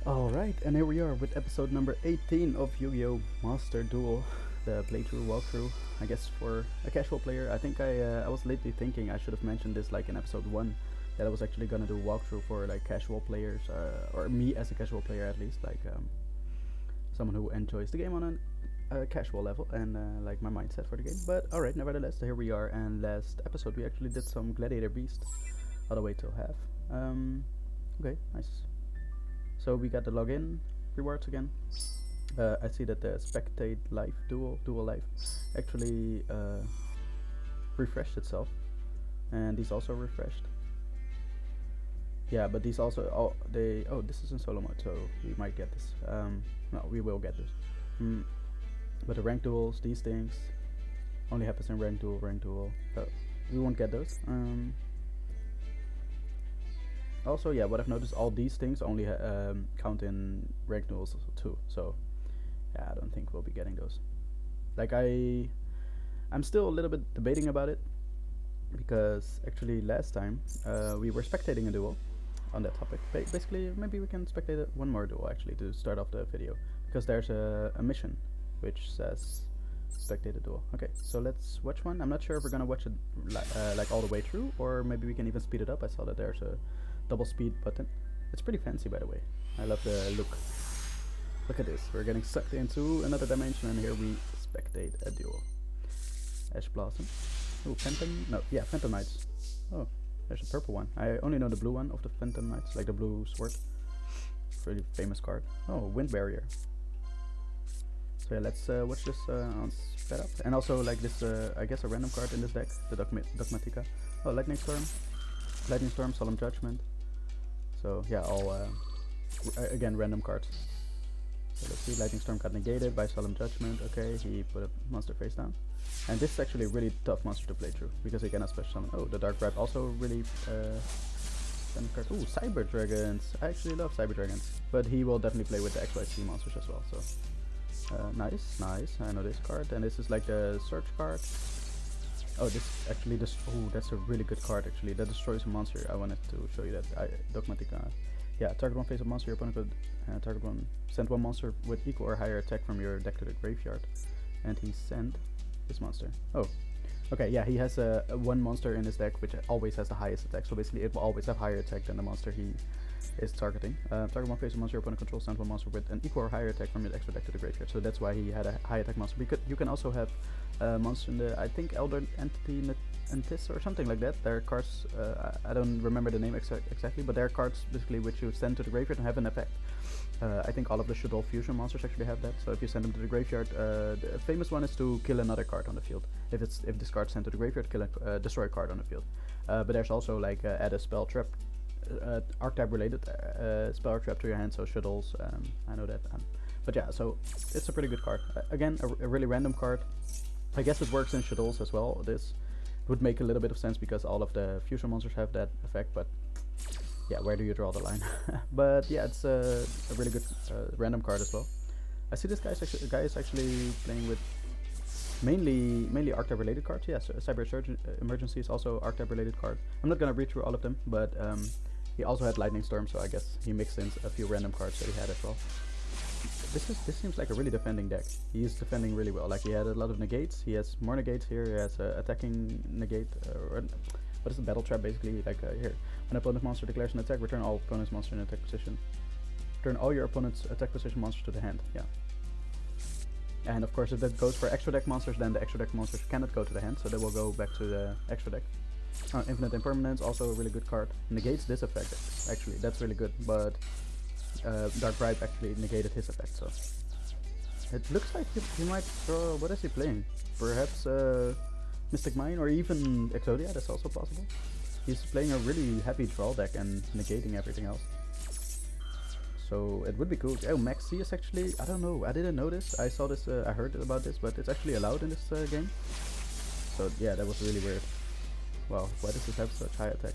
Alright, and here we are with episode number 18 of Yu-Gi-Oh! Master Duel, the playthrough, walkthrough, I guess for a casual player. I think I was lately thinking I should have mentioned this like in episode 1, that I was actually gonna do a walkthrough for like casual players, or me as a casual player at least, like someone who enjoys the game on a casual level and like my mindset for the game. But alright, nevertheless, here we are, and last episode we actually did some Gladiator Beast all the way till half. Okay, nice. So we got the login rewards again. I see that the Spectator Duel Life actually refreshed itself, and these also refreshed. Yeah, but these also oh, this is in solo mode, so we might get this. No, we will get this. But the rank duels, these things, only happens in rank duel. So we won't get those. Also, yeah, what I've noticed, all these things only count in rank duels too. So, yeah, I don't think we'll be getting those. Like, I'm still a little bit debating about it, because actually last time we were spectating a duel on that topic. Basically, maybe we can spectate one more duel actually to start off the video, because there's a mission which says Spectator Duel. Okay, so let's watch one. I'm not sure if we're gonna watch it like all the way through, or maybe we can even speed it up. I saw that there's a double speed button. It's pretty fancy, by the way. I love the look. Look at this. We're getting sucked into another dimension, and here we spectate a duel. Ash Blossom. Oh, Phantom. No, yeah, Phantom Knights. Oh, there's a purple one. I only know the blue one of the Phantom Knights, like the blue sword. Really famous card. Oh, Wind Barrier. So yeah, let's watch this on sped up. And also, like this, I guess a random card in this deck, the Dogmatica. Oh, Lightning Storm, Solemn Judgment. So yeah, all again random cards. So let's see, Lightning Storm got negated by Solemn Judgment. Okay, he put a monster face down. And this is actually a really tough monster to play through, because he cannot special summon. Oh, the Dark Bribe also really random card. Ooh, Cyber Dragons. I actually love Cyber Dragons. But he will definitely play with the XYZ monsters as well, so nice. I know this card, and this is like the search card. Oh, this actually, oh, that's a really good card actually. That destroys a monster. I wanted to show you that. Dogmatica. Yeah, target one face of monster. Your opponent could send one monster with equal or higher attack from your deck to the graveyard, and he sent this monster. Oh, okay. Yeah, he has a one monster in his deck which always has the highest attack. So basically, it will always have higher attack than the monster he is targeting. Target one face of monster. Your opponent controls, send one monster with an equal or higher attack from your extra deck to the graveyard. So that's why he had a high attack monster. Because you can also have monster in the, I think, Elder Entity Antis or something like that. There are cards, I don't remember the name exactly, but there are cards basically which you send to the graveyard and have an effect. I think all of the Shadol Fusion monsters actually have that. So if you send them to the graveyard, the famous one is to kill another card on the field. If this card's sent to the graveyard, destroy a card on the field. But there's also like add a spell trap, archetype related spell trap to your hand. So Shadols, I know that. But yeah, so it's a pretty good card. Again, a really random card. I guess it works in Shadows as well. This would make a little bit of sense because all of the fusion monsters have that effect, but yeah, where do you draw the line? But yeah, it's a really good random card as well. I see this guy is actually playing with mainly archetype related cards. Yeah, so Cyber Emergency is also archetype related card. I'm not gonna read through all of them, but he also had Lightning Storm, so I guess he mixed in a few random cards that he had as well. This seems like a really defending deck. He's defending really well. Like, he had a lot of negates. He has more negates here. He has attacking negate. What is the battle trap basically? Like here, when opponent's monster declares an attack, return all opponent's monster in attack position. Turn all your opponent's attack position monsters to the hand. Yeah. And of course, if that goes for extra deck monsters, then the extra deck monsters cannot go to the hand, so they will go back to the extra deck. Infinite Impermanence, also a really good card. Negates this effect. Actually, that's really good, but Dark Bribe actually negated his effect, so it looks like he might throw. What is he playing? Perhaps Mystic Mine or even Exodia. That's also possible. He's playing a really heavy draw deck and negating everything else, so it would be cool. Oh, Max C is actually, I don't know, I didn't know this. I saw this, I heard about this, but it's actually allowed in this game. So yeah, that was really weird. Wow, why does this have such high attack?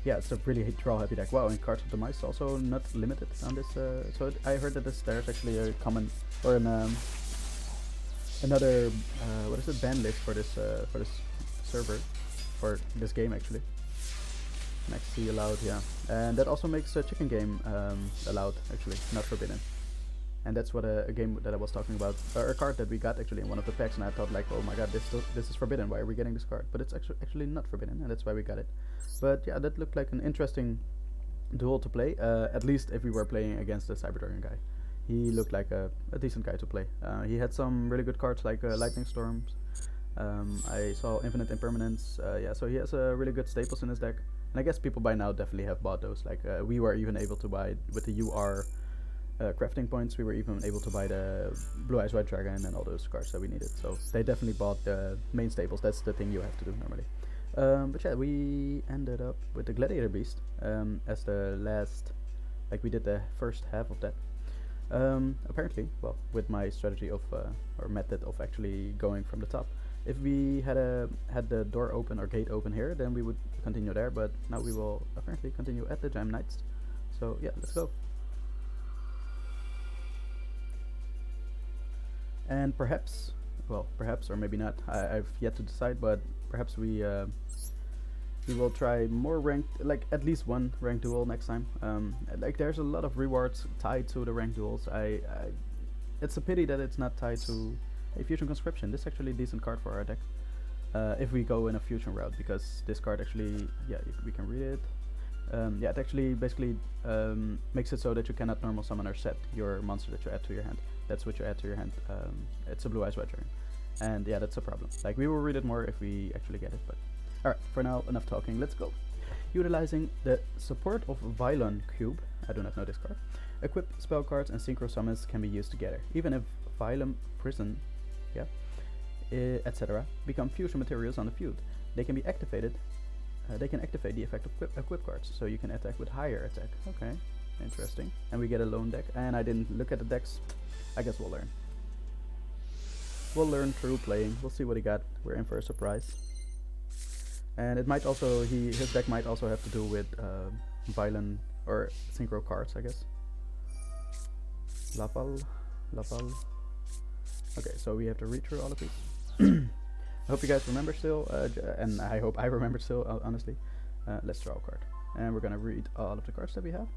Yeah, it's a really draw heavy deck. Wow, and Cards of the Mice also not limited on this. So I heard that there's actually a common or an another what is it, ban list for this server, for this game actually. Max C allowed, yeah. And that also makes a chicken game allowed, actually, not forbidden. And that's what a game that I was talking about, a card that we got actually in one of the packs, and I thought like, oh my god, this is forbidden, why are we getting this card? But it's actually not forbidden, and that's why we got it. But yeah, that looked like an interesting duel to play, at least if we were playing against the Cyber Dragon guy. He looked like a decent guy to play. He had some really good cards like Lightning Storms. I saw Infinite Impermanence, yeah, so he has really good staples in his deck. And I guess people by now definitely have bought those, like we were even able to buy with the UR crafting points, we were even able to buy the Blue Eyes White Dragon and all those cards that we needed. So they definitely bought the main staples. That's the thing you have to do normally. But yeah, we ended up with the Gladiator Beast as the last, like we did the first half of that. Apparently, well, with my strategy of or method of actually going from the top. If we had the door open or gate open here, then we would continue there. But now we will apparently continue at the Geminids. So yeah, let's go. And perhaps, well, perhaps or maybe not. I've yet to decide, but perhaps we will try more ranked, like at least one ranked duel next time. Like there's a lot of rewards tied to the ranked duels. It's a pity that it's not tied to a Fusion Conscription. This is actually a decent card for our deck. If we go in a Fusion route, because this card actually, yeah, we can read it. Yeah, it actually basically makes it so that you cannot normal summon or set your monster that you add to your hand. That's what you add to your hand. It's a Blue Eyes White Dragon. And yeah, that's a problem. Like, we will read it more if we actually get it, but... Alright, for now, enough talking, let's go. Utilizing the support of Vylon Cube, I do not know this card, equipped spell cards and synchro summons can be used together. Even if Vylon Prison, yeah, etc. become fusion materials on the field. They can be activated, they can activate the effect of equip cards, so you can attack with higher attack. Okay, interesting. And we get a lone deck, and I didn't look at the decks. I guess we'll learn. We'll learn through playing. We'll see what he got. We're in for a surprise. And it might also, his deck might also have to do with Vylon or synchro cards, I guess. Laval. Okay, so we have to read through all of these. I hope you guys remember still, and I hope I remember still, honestly. Let's draw a card. And we're gonna read all of the cards that we have.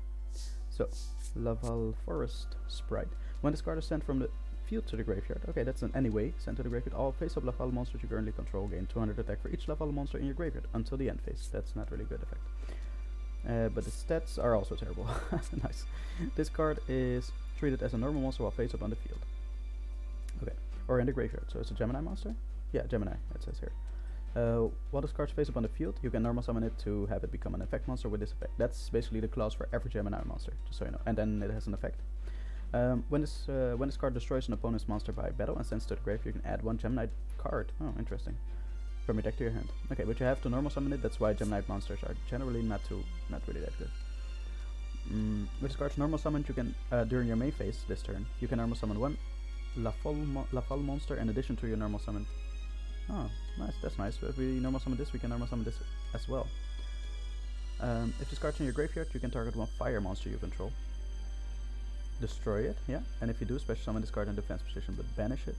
So, Laval Forest Sprite. When this card is sent from the field to the graveyard. Okay, that's an anyway. Sent to the graveyard. All face-up Laval monsters you currently control gain 200 attack for each Laval monster in your graveyard until the end phase. That's not really good effect. But the stats are also terrible. Nice. This card is treated as a normal monster while face-up on the field. Okay, or in the graveyard. So it's a Gemini monster? Yeah, Gemini, it says here. While this card's face up on the field, you can normal summon it to have it become an effect monster with this effect. That's basically the clause for every Gemini monster, just so you know. And then it has an effect. When this card destroys an opponent's monster by battle and sends to the grave, you can add one Gemini card. Oh, interesting. From your deck to your hand. Okay, but you have to normal summon it. That's why Gemini monsters are generally not really that good. With this card's normal summon, you can during your main phase this turn, you can normal summon one Laval monster in addition to your normal summon. Oh, nice, that's nice. So if we normal summon this, we can normal summon this as well. If this card's in your graveyard, you can target one fire monster you control. Destroy it, yeah. And if you do, special summon this card in defense position, but banish it.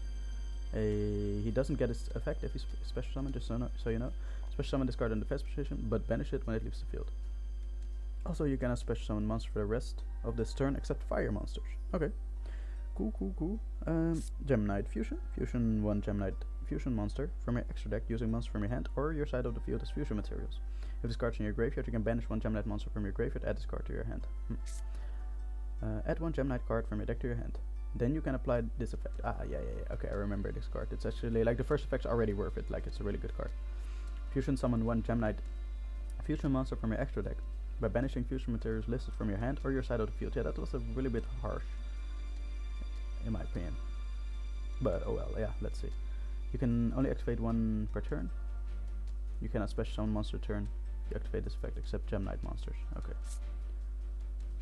He doesn't get its effect if he's special summoned, just so you know. Special summon this card in defense position, but banish it when it leaves the field. Also, you cannot special summon monsters for the rest of this turn except fire monsters. Okay. Cool. Gemini Fusion. Fusion one Gemini Fusion monster from your extra deck using monster from your hand or your side of the field as fusion materials. If this card's in your graveyard, you can banish one Gemini monster from your graveyard, add this card to your hand. Add one Gemini card from your deck to your hand. Then you can apply this effect. Yeah. Okay, I remember this card. It's actually, like, the first effect's already worth it. Like, it's a really good card. Fusion summon one Gemini Fusion monster from your extra deck by banishing fusion materials listed from your hand or your side of the field. Yeah, that was a really bit harsh, in my opinion. But oh well, yeah, let's see. You can only activate one per turn. You cannot special summon monster turn. You activate this effect except Geminid monsters. Okay.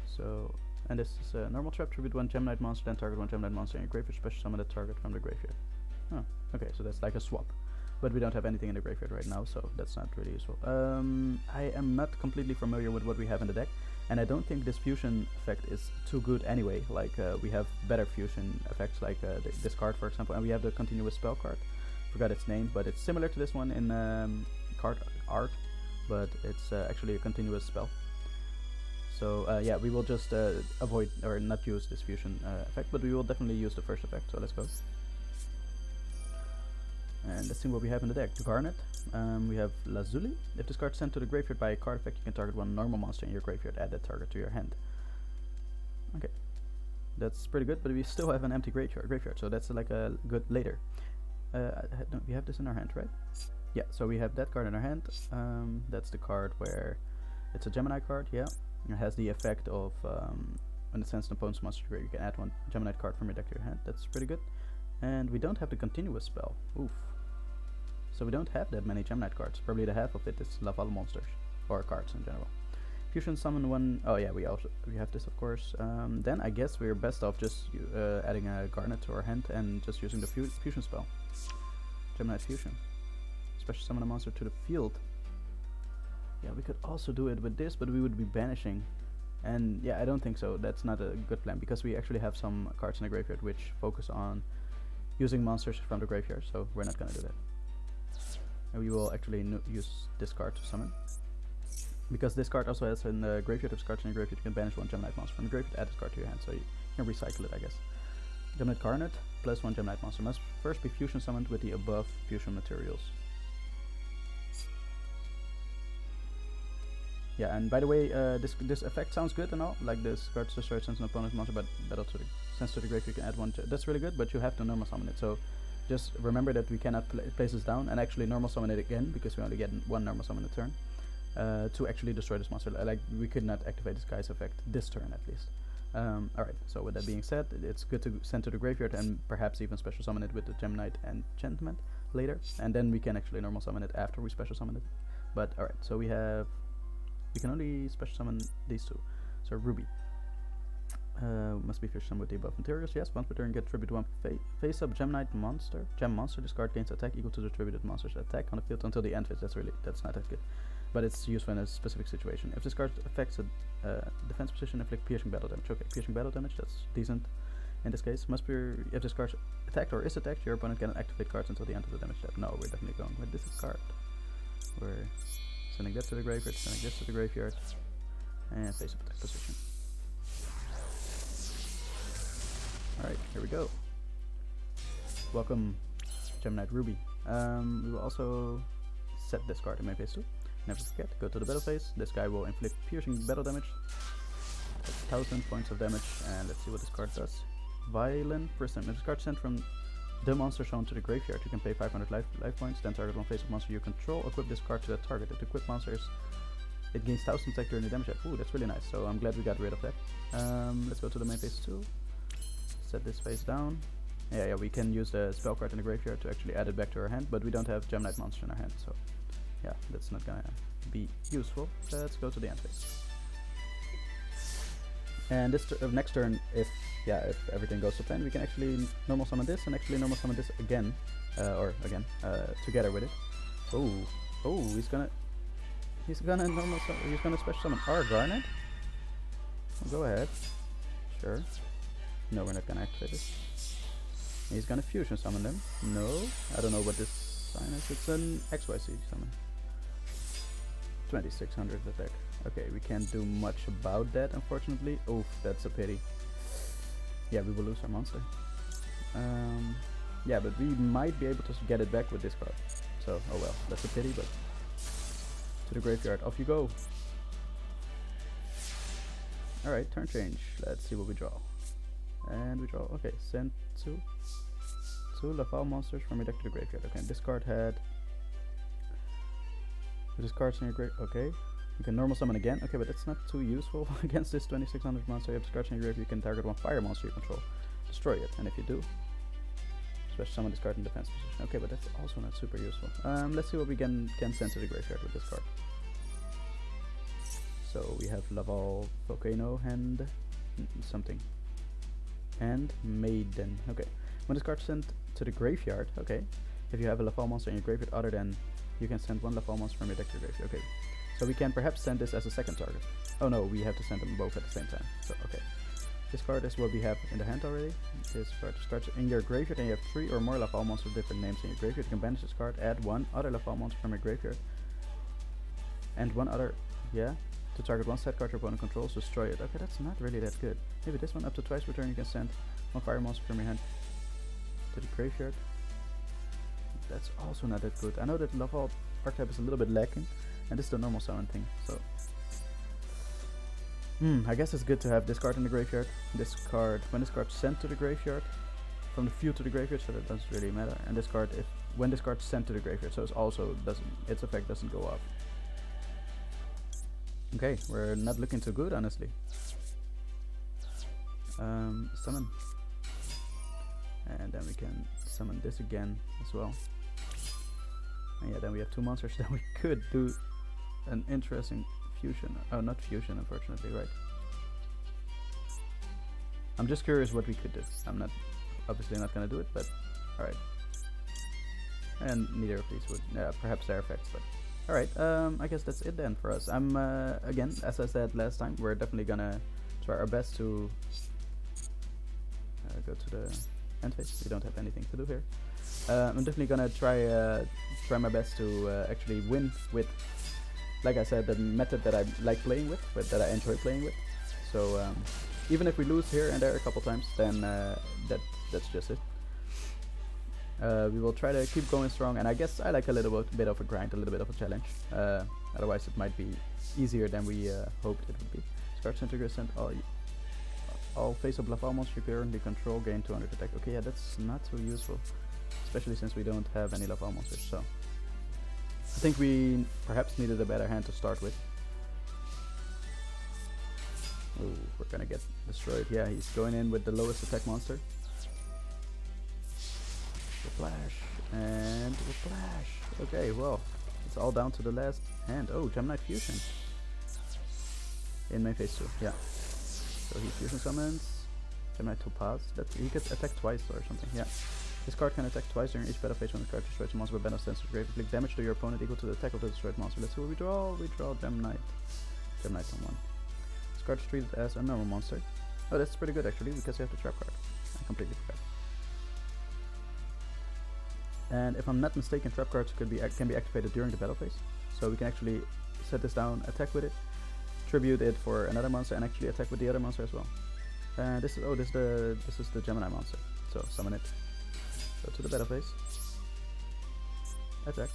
So, and this is a normal trap. Tribute one Geminid monster, then target one Geminid monster in your graveyard. Special summon the target from the graveyard. Oh, okay, so that's like a swap. But we don't have anything in the graveyard right now, so that's not really useful. I am not completely familiar with what we have in the deck, and I don't think this fusion effect is too good anyway. Like, we have better fusion effects, like this card, for example, and we have the continuous spell card. Forgot its name, but it's similar to this one in card art. but it's actually a continuous spell. So yeah, we will just avoid or not use this fusion effect, but we will definitely use the first effect. So let's go. And let's see what we have in the deck. Garnet. We have Lazuli. If this card is sent to the graveyard by a card effect, you can target one normal monster in your graveyard. Add that target to your hand. Okay, that's pretty good, but we still have an empty graveyard, so that's like a good later. No, we have this in our hand, right? Yeah, so we have that card in our hand. That's the card where it's a Gemini card, yeah. It has the effect of when it sends an opponent's monster to you can add one Gemini card from your deck to your hand. That's pretty good. And we don't have the continuous spell. Oof. So we don't have that many Gemini cards. Probably the half of it is Laval monsters, or cards in general. Fusion summon one. Oh yeah, we have this of course. Then I guess we're best off just adding a Garnet to our hand and just using the fusion spell. Gemini Fusion. Special summon a monster to the field. Yeah, we could also do it with this, but we would be banishing. And yeah, I don't think so. That's not a good plan because we actually have some cards in the graveyard which focus on using monsters from the graveyard, so we're not gonna do that. And we will actually use this card to summon. Because this card also has in the graveyard of cards in your graveyard, you can banish one Gemini monster from the graveyard, add this card to your hand, so you can recycle it, I guess. Gemini Garnet plus one Gemini monster must first be fusion summoned with the above fusion materials. Yeah, and by the way, this effect sounds good and all, like this card destroys sends an opponent's monster, but battle to the sends to the graveyard, you can add one. That's really good, but you have to normal summon it. So just remember that we cannot place this down and actually normal summon it again because we only get one normal summon a turn to actually destroy this monster. Like we could not activate this guy's effect this turn at least. Alright, so with that being said, it's good to send to the graveyard and perhaps even special summon it with the Geminid enchantment later, and then we can actually normal summon it after we special summon it. But alright, so we can only special summon these two. So Ruby. Must be fusion with the above materials. Yes, once per turn get tribute one face up Gemini Monster. Gem Monster. This card gains attack equal to the tributed monster's attack on the field until the end phase. That's not that good, but it's useful in a specific situation. If this card affects a defense position, inflict piercing battle damage. Okay, piercing battle damage. That's decent. In this case, must be if this card attacked or is attacked, your opponent can activate cards until the end of the damage step. No, we're definitely going with this card. We're sending that to the graveyard, sending this to the graveyard, and face up attack position. Alright, here we go. Welcome, Geminid Ruby. We will also set this card in main phase too. Never forget, go to the battle phase. This guy will inflict piercing battle damage. That's 1000 points of damage, and let's see what this card does. Violent Prism. If this card is sent from the monster shown to the graveyard, you can pay 500 life points, then target one face of monster you control. Equip this card to that target. If the equipped monster is, it gains 1000 attack during the damage. Ooh, that's really nice. So I'm glad we got rid of that. Let's go to the main phase too. Set this face down. Yeah, we can use the spell card in the graveyard to actually add it back to our hand, but we don't have Gemini Monster in our hand, so yeah, that's not gonna be useful. Let's go to the end phase. And this next turn, if everything goes to plan, we can actually normal summon this and actually normal summon this again, together with it. Oh, he's gonna special summon our Garnet. Well, go ahead, sure. No, we're not gonna activate this. He's gonna fusion summon them. No, I don't know what this sign is. It's an XYZ summon. 2600 attack. Okay, we can't do much about that, unfortunately. Oof, that's a pity. Yeah, we will lose our monster. Yeah, but we might be able to get it back with this card. So, oh well, that's a pity, but to the graveyard, off you go. Alright, turn change. Let's see what we draw. And we draw, okay, send two Laval monsters from your deck to the graveyard. Okay, this card had this card's in your grave. Okay, you can normal summon again. Okay, but that's not too useful against this 2600 monster. You have this card in your graveyard, you can target one fire monster you control, destroy it, and if you do, special summon this card in defense position. Okay, but that's also not super useful. Let's see what we can send to the graveyard with this card. So we have Laval Volcano and something. And Maiden. Okay. When this card is sent to the graveyard, okay. If you have a Laval monster in your graveyard other than, you can send one Laval monster from your deck to your graveyard. Okay. So we can perhaps send this as a second target. Oh no, we have to send them both at the same time. So okay. This card is what we have in the hand already. This card starts in your graveyard and you have 3 or more Laval monsters with different names in your graveyard. You can banish this card, add one other Laval monster from your graveyard. And one other, yeah, to target one set card your opponent controls, destroy it. Okay, that's not really that good. Maybe this one, up to twice per turn you can send one fire monster from your hand to the graveyard. That's also not that good. I know that Lava archetype is a little bit lacking, and this is the normal summon thing, so... I guess it's good to have this card in the graveyard. This card, when this card's sent to the graveyard, from the field to the graveyard, so that doesn't really matter. And this card, when this card's sent to the graveyard, so its effect doesn't go off. Okay, we're not looking too good, honestly. Summon. And then we can summon this again as well. And yeah, then we have two monsters. Then we could do an interesting fusion. Oh, not fusion, unfortunately, right? I'm just curious what we could do. I'm not, obviously not gonna do it, but alright. And neither of these would, yeah, perhaps their effects, but alright, I guess that's it then for us. I'm, again, as I said last time, we're definitely gonna try our best to go to the end phase. We don't have anything to do here. I'm definitely gonna try my best to actually win with, like I said, the method that I like playing with, but that I enjoy playing with. So even if we lose here and there a couple times, then that's just it. We will try to keep going strong, and I guess I like a little bit of a grind, a little bit of a challenge. Otherwise it might be easier than we hoped it would be. Start Centigrade send all face-up Lava monsters you currently control gain 200 attack. Okay, yeah, that's not too useful, especially since we don't have any Lava monsters, so I think we perhaps needed a better hand to start with. Ooh, we're gonna get destroyed. Yeah, he's going in with the lowest attack monster. Whiplash and Whiplash. Okay, well, it's all down to the last hand. Oh, Gemini Fusion in main phase 2. Yeah. So he fusion summons Gemini Topaz. That he gets attacked twice or something. Yeah. This card can attack twice during each battle phase when the card destroys a monster by Banner stands to grave. Inflict damage to your opponent equal to the attack of the destroyed monster. Let's see what we draw. We draw Geminid. Geminid on 1. This card is treated as a normal monster. Oh, that's pretty good actually, because you have the trap card. I completely forgot. And if I'm not mistaken, trap cards can be activated during the battle phase. So we can actually set this down, attack with it, tribute it for another monster, and actually attack with the other monster as well. And this is the Gemini Monster. So summon it. Go to the battle phase. Attack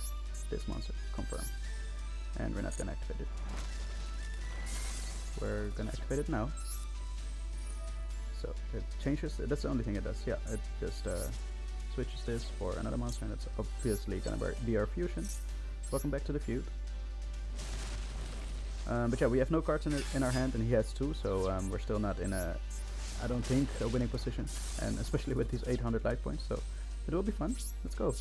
this monster. Confirm. And we're not gonna activate it. We're gonna activate it now. So it changes. That's the only thing it does. Yeah, it just switches this for another monster, and it's obviously gonna be our fusion. Welcome back to the feud. But yeah, we have no cards in our hand, and he has 2, so we're still not in a, I don't think, a winning position, and especially with these 800 life points. So it will be fun. Let's go.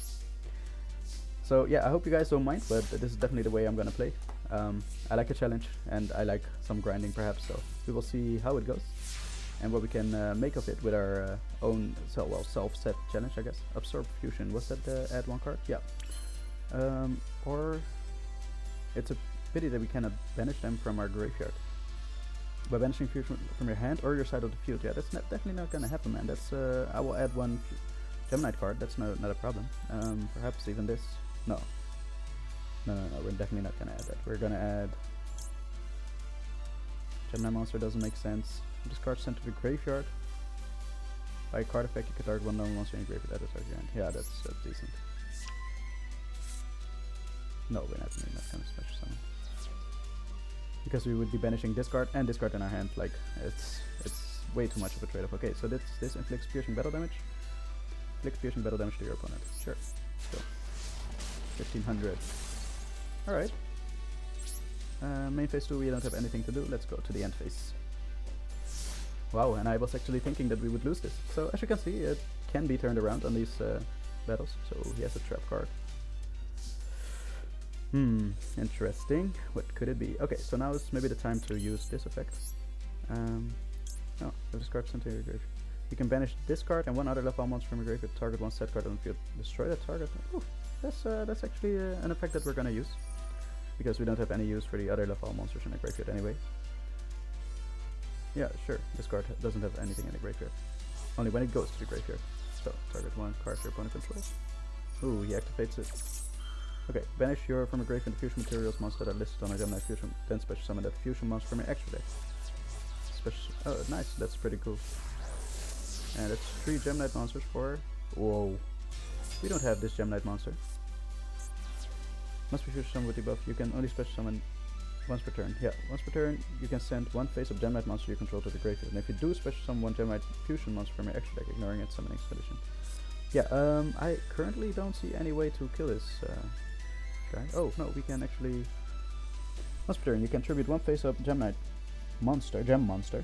So yeah, I hope you guys don't mind, but this is definitely the way I'm gonna play. I like a challenge, and I like some grinding perhaps, so we will see how it goes and what we can make of it with our own self-set challenge, I guess. Absorb Fusion, was that the add 1 card? Yeah. Or it's a pity that we cannot banish them from our graveyard. By banishing Fusion from your hand or your side of the field. Yeah, that's definitely not gonna happen, man. That's I will add 1 Geminid card, that's not a problem. Perhaps even this. No, we're definitely not gonna add that. We're gonna add Gemini Monster, doesn't make sense. This card sent to the graveyard. By a card effect, you can target 1 normal monster in your graveyard at the start of your hand. Yeah, that's decent. No, we're not gonna special summon, because we would be banishing this card and this card in our hand. Like, it's way too much of a trade-off. Okay, so this inflicts piercing battle damage. Inflicts piercing battle damage to your opponent. Sure. So 1500. Alright. Main phase 2, we don't have anything to do. Let's go to the end phase. Wow, and I was actually thinking that we would lose this. So as you can see, it can be turned around on these battles. So he has a trap card. Interesting. What could it be? Okay, so now is maybe the time to use this effect. No, this card sent to your graveyard. You can banish this card and 1 other Lava monster from your graveyard. Target 1 set card on the field. Destroy that target. Ooh, that's actually an effect that we're gonna use, because we don't have any use for the other Lava monsters in the graveyard anyway. Yeah, sure. This card doesn't have anything in the graveyard. Only when it goes to the graveyard. So target 1 card your opponent controls. Ooh, he activates it. Okay, banish your from your graveyard fusion materials monster that are listed on a Gemini Fusion, then special summon that fusion monster from your extra deck. Oh, nice, that's pretty cool. And it's 3 Geminid monsters for... Whoa. We don't have this Geminid monster. Must be fusion summoned with the buff. You can only special summon once per turn. Yeah, once per turn you can send one face of Geminid monster you control to the graveyard. And if you do special summon one Gemini Fusion monster from your extra deck, ignoring its summoning condition. Yeah, I currently don't see any way to kill this guy. Oh, no, we can actually... Once per turn you can tribute one face up Gemini monster, Gem Monster.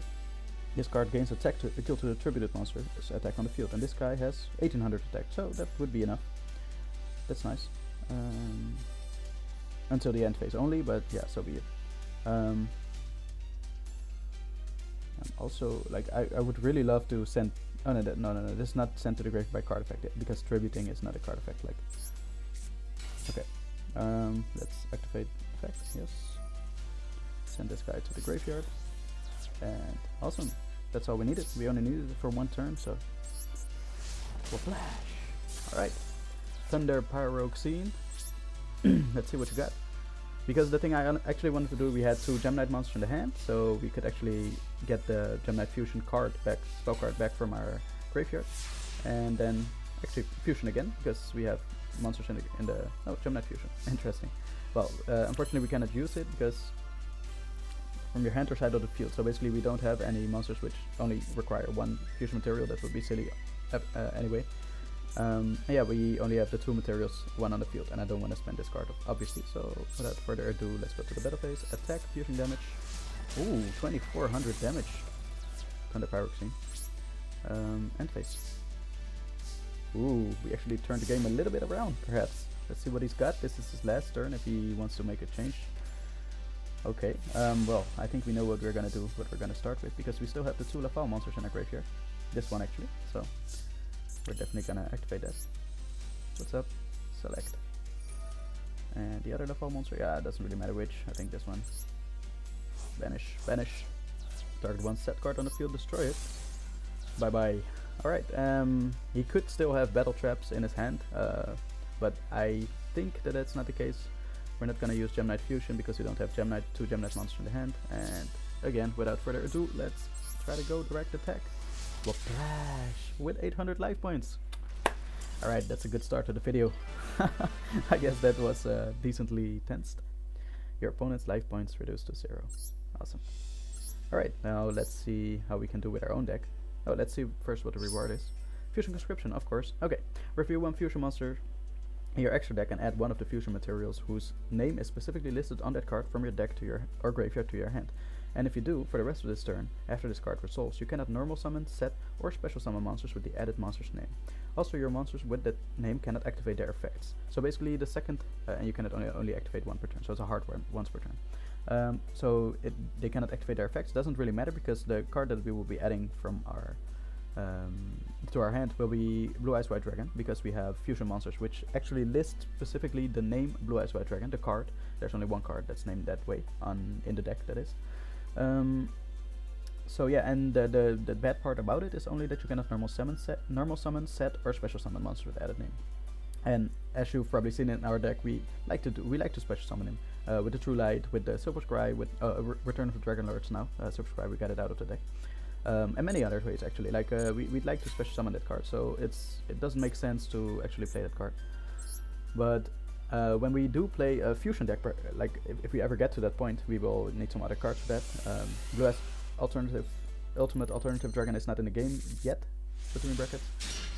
This card gains attack to equal to the attributed monster's attack on the field, and this guy has 1800 attack, so that would be enough. That's nice. Until the end phase only, but yeah, so be it. And also, like, I would really love to send... Oh no, no, this is not sent to the grave by card effect, because tributing is not a card effect, like... Okay, let's activate effect, yes. Send this guy to the graveyard. And awesome, that's all we needed. We only needed it for 1 turn, so... Flash! Alright, Thunder Pyroxene. Let's see what you got. Because the thing I actually wanted to do, we had 2 Geminid monsters in the hand, so we could actually get the Gemini Fusion card back, spell card back from our graveyard, and then actually fusion again, because we have monsters in the oh, Gemini Fusion. Interesting. Well, unfortunately we cannot use it because from your hand or side of the field. So basically we don't have any monsters which only require 1 fusion material. That would be silly anyway. Yeah, we only have the 2 materials, 1 on the field, and I don't want to spend this card obviously, so without further ado, let's go to the battle phase. Attack, fusion damage. Ooh, 2400 damage. Thunder Pyroxene. End phase. Ooh, we actually turned the game a little bit around, perhaps. Let's see what he's got. This is his last turn if he wants to make a change. Okay, well, I think we know what we're gonna do, what we're gonna start with, because we still have the 2 Lafau monsters in our graveyard. This one actually, so we're definitely gonna activate that. What's up? Select. And the other Lafau monster, yeah, it doesn't really matter which. I think this one. Banish, banish. Target 1 set card on the field, destroy it. Bye bye. Alright, he could still have battle traps in his hand, but I think that that's not the case. We're not gonna use Gemini Fusion because we don't have 2 Gemini monsters in the hand. And again, without further ado, let's try to go direct attack. Flash with 800 life points. Alright, that's a good start to the video. I guess that was decently tensed. Your opponent's life points reduced to 0. Awesome. Alright, now let's see how we can do with our own deck. Oh, let's see first what the reward is. Fusion conscription, of course. Okay, review 1 fusion monster in your extra deck and add 1 of the fusion materials whose name is specifically listed on that card from your deck to your or graveyard to your hand. And if you do, for the rest of this turn, after this card resolves, you cannot normal summon, set, or special summon monsters with the added monster's name. Also, your monsters with that name cannot activate their effects. So basically the second, and you cannot only activate 1 per turn, so it's a hard one, once per turn. So they cannot activate their effects. Doesn't really matter because the card that we will be adding from our to our hand will be Blue Eyes White Dragon, because we have fusion monsters which actually list specifically the name Blue Eyes White Dragon, the card. There's only 1 card that's named that way in the deck, that is. So yeah, and the bad part about it is only that you cannot normal summon, set, or special summon monsters with added name. And as you've probably seen in our deck, we like to special summon him with the True Light, with the Silver Scry, with Return of the Dragon Lords now. Silver Scry, we got it out of the deck. And many other ways actually. Like we'd like to special summon that card, so it doesn't make sense to actually play that card. But when we do play a fusion deck, like if we ever get to that point, we will need some other cards for that. Blue Eyes Ultimate Alternative Dragon is not in the game yet, between brackets,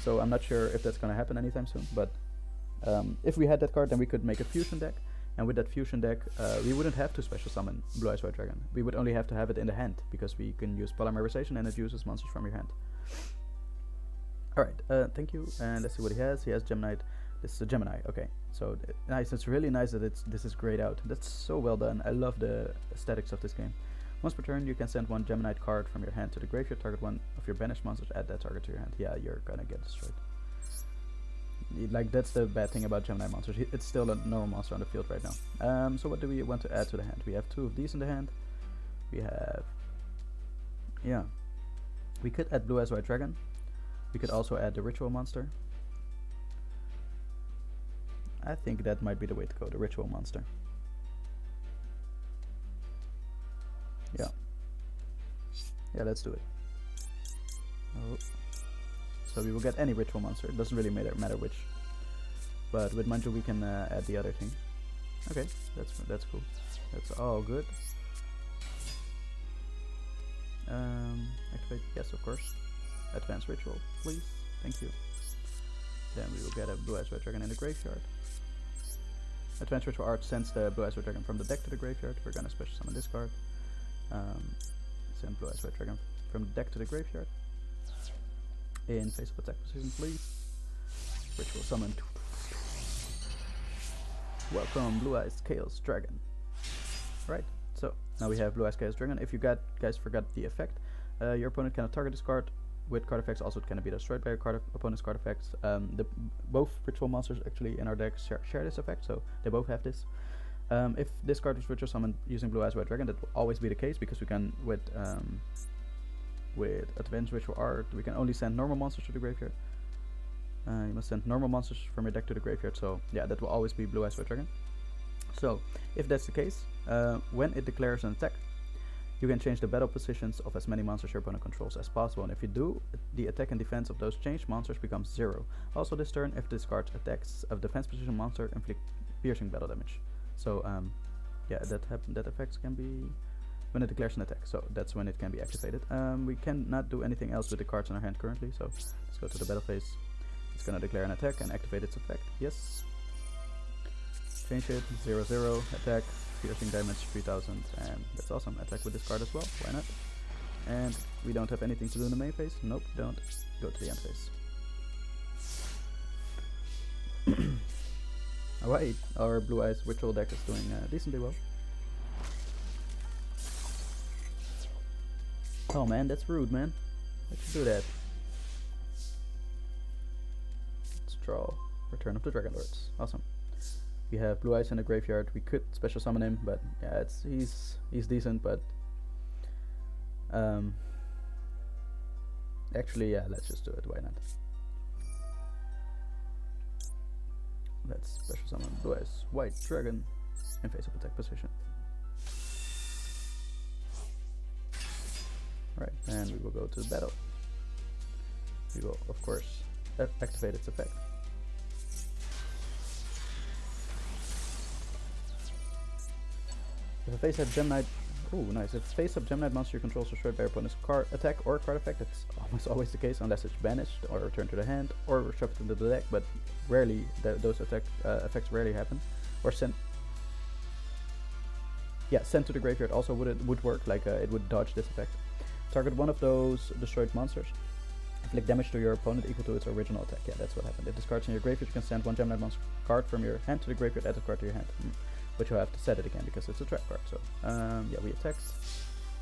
so I'm not sure if that's gonna happen anytime soon. But if we had that card, then we could make a fusion deck, and with that fusion deck, we wouldn't have to special summon Blue Eyes White Dragon. We would only have to have it in the hand, because we can use Polymerization and it uses monsters from your hand. Alright, thank you, and let's see what he has. He has Geminid. This is a Gemini, okay. So nice, it's really nice that this is grayed out. That's so well done. I love the aesthetics of this game. Once per turn, you can send 1 Geminid card from your hand to the graveyard, target 1 of your banished monsters, add that target to your hand. Yeah, you're gonna get destroyed. Like, that's the bad thing about Gemini monsters. It's still a normal monster on the field right now. So what do we want to add to the hand? We have 2 of these in the hand. We have... yeah. We could add Blue Eyes White Dragon. We could also add the Ritual Monster. I think that might be the way to go, the Ritual Monster. Yeah. Yeah, let's do it. Oh. So we will get any Ritual Monster, it doesn't really matter which. But with Manju we can add the other thing. Okay, that's cool. That's all good. Activate, yes of course. Advanced Ritual, please, thank you. Then we will get a Blue Eyes Red Dragon in the graveyard. Advanced Ritual Art sends the Blue Eyes Red Dragon from the deck to the graveyard. We're gonna special summon this card. Send Blue Eyes Red Dragon from the deck to the graveyard. In face of attack position, please. Ritual summon. Welcome, Blue Eyes Chaos Dragon. Right, so now we have Blue Eyes Chaos Dragon. If you guys forgot the effect, your opponent cannot target this card with card effects. Also, it can be destroyed by your opponent's card effects. Both Ritual Monsters actually in our deck share this effect, so they both have this. If this card was Ritual Summoned using Blue Eyes Red Dragon, that will always be the case, because we can, with Advanced Ritual Art, we can only send normal monsters to the graveyard. You must send normal monsters from your deck to the graveyard, so yeah, that will always be Blue Eyes Red Dragon. So, if that's the case, when it declares an attack, you can change the battle positions of as many monsters your opponent controls as possible, and if you do, the attack and defense of those changed monsters becomes 0. Also this turn, if this card attacks a defense position monster, inflict piercing battle damage. So yeah, that effect can be when it declares an attack, so that's when it can be activated. We cannot do anything else with the cards in our hand currently, so let's go to the battle phase. It's gonna declare an attack and activate its effect. Yes. Change it, 0/0, attack, piercing damage 3000, and that's awesome. Attack with this card as well, why not? And we don't have anything to do in the main phase. Nope, don't. Go to the end phase. Alright, our Blue Eyes Ritual deck is doing decently well. Oh man, that's rude, man. Let's do that. Let's draw Return of the Dragon Lords. Awesome. We have Blue Eyes in the graveyard. We could special summon him, but yeah, he's decent, but actually yeah, let's just do it, why not? Let's special summon Blue Eyes White Dragon in face of attack position. Right, and we will go to battle. We will of course activate its effect. If a face-up Gemini, ooh nice. If a face-up Gemini monster you control is destroyed by your opponent's card attack or card effect, that's almost always the case unless it's banished or returned to the hand or shuffled into the deck, but rarely those effects rarely happen. Or sent to the graveyard also would work, like it would dodge this effect. Target one of those destroyed monsters. Inflict damage to your opponent equal to its original attack. Yeah, that's what happened. If this card's in your graveyard, you can send one Gemini monster card from your hand to the graveyard, add a card to your hand. But you'll have to set it again because it's a trap card. So yeah, we attacked.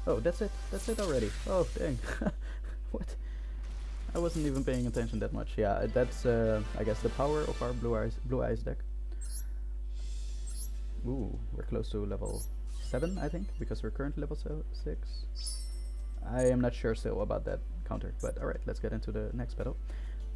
Oh, that's it already. Oh dang. What? I wasn't even paying attention that much. Yeah, that's I guess the power of our Blue Eyes deck. Ooh, we're close to level 7, I think, because we're currently level 6. I am not sure still about that counter, but alright, let's get into the next battle.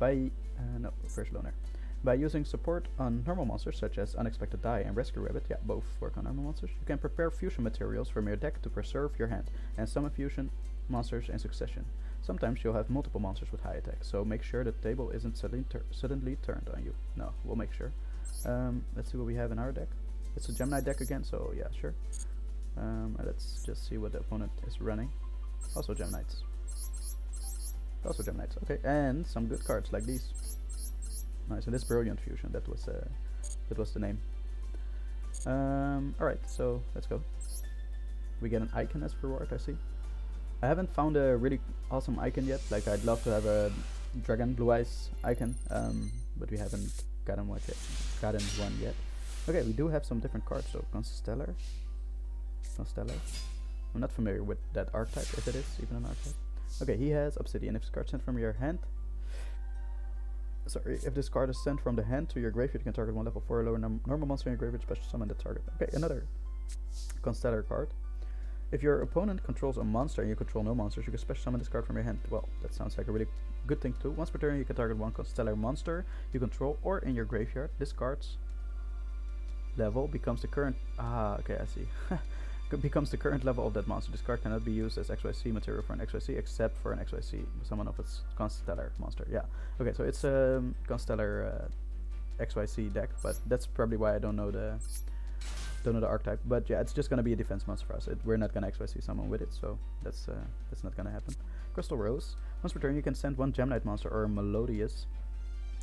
No, first loner. By using support on normal monsters such as Unexpected Die and Rescue Rabbit, yeah, both work on normal monsters, you can prepare fusion materials from your deck to preserve your hand and summon fusion monsters in succession. Sometimes you'll have multiple monsters with high attack, so make sure the table isn't suddenly turned on you. No, we'll make sure. Let's see what we have in our deck. It's a Gemini deck again, so yeah, sure. Let's just see what the opponent is running. Also Geminids. Okay, and some good cards like these. Nice, and this Brilliant Fusion, that was the name. Alright, so let's go. We get an icon as reward, I see. I haven't found a really awesome icon yet. Like, I'd love to have a Dragon Blue Eyes icon, but we haven't gotten one yet. Okay, we do have some different cards, so Constellar. I'm not familiar with that archetype, if it is even an archetype. Okay, he has Obsidian. If this card sent from your hand, if this card is sent from the hand to your graveyard, you can target one level 4 or lower normal monster in your graveyard, special summon the target. Okay, another Constellar card. If your opponent controls a monster and you control no monsters, you can special summon this card from your hand. Well, that sounds like a really good thing too. Once per turn, you can target one Constellar monster you control or in your graveyard. This card's level becomes the current. Okay, I see. Becomes the current level of that monster. This card cannot be used as XYZ material for an XYZ except for an XYZ summon of its Constellar monster. Yeah. Okay, so it's a Constellar XYZ deck, but that's probably why I don't know the archetype. But yeah, it's just gonna be a defense monster for us. We're not gonna XYZ summon with it, so that's not gonna happen. Crystal Rose. Once per turn, you can send one Geminid monster or a Melodious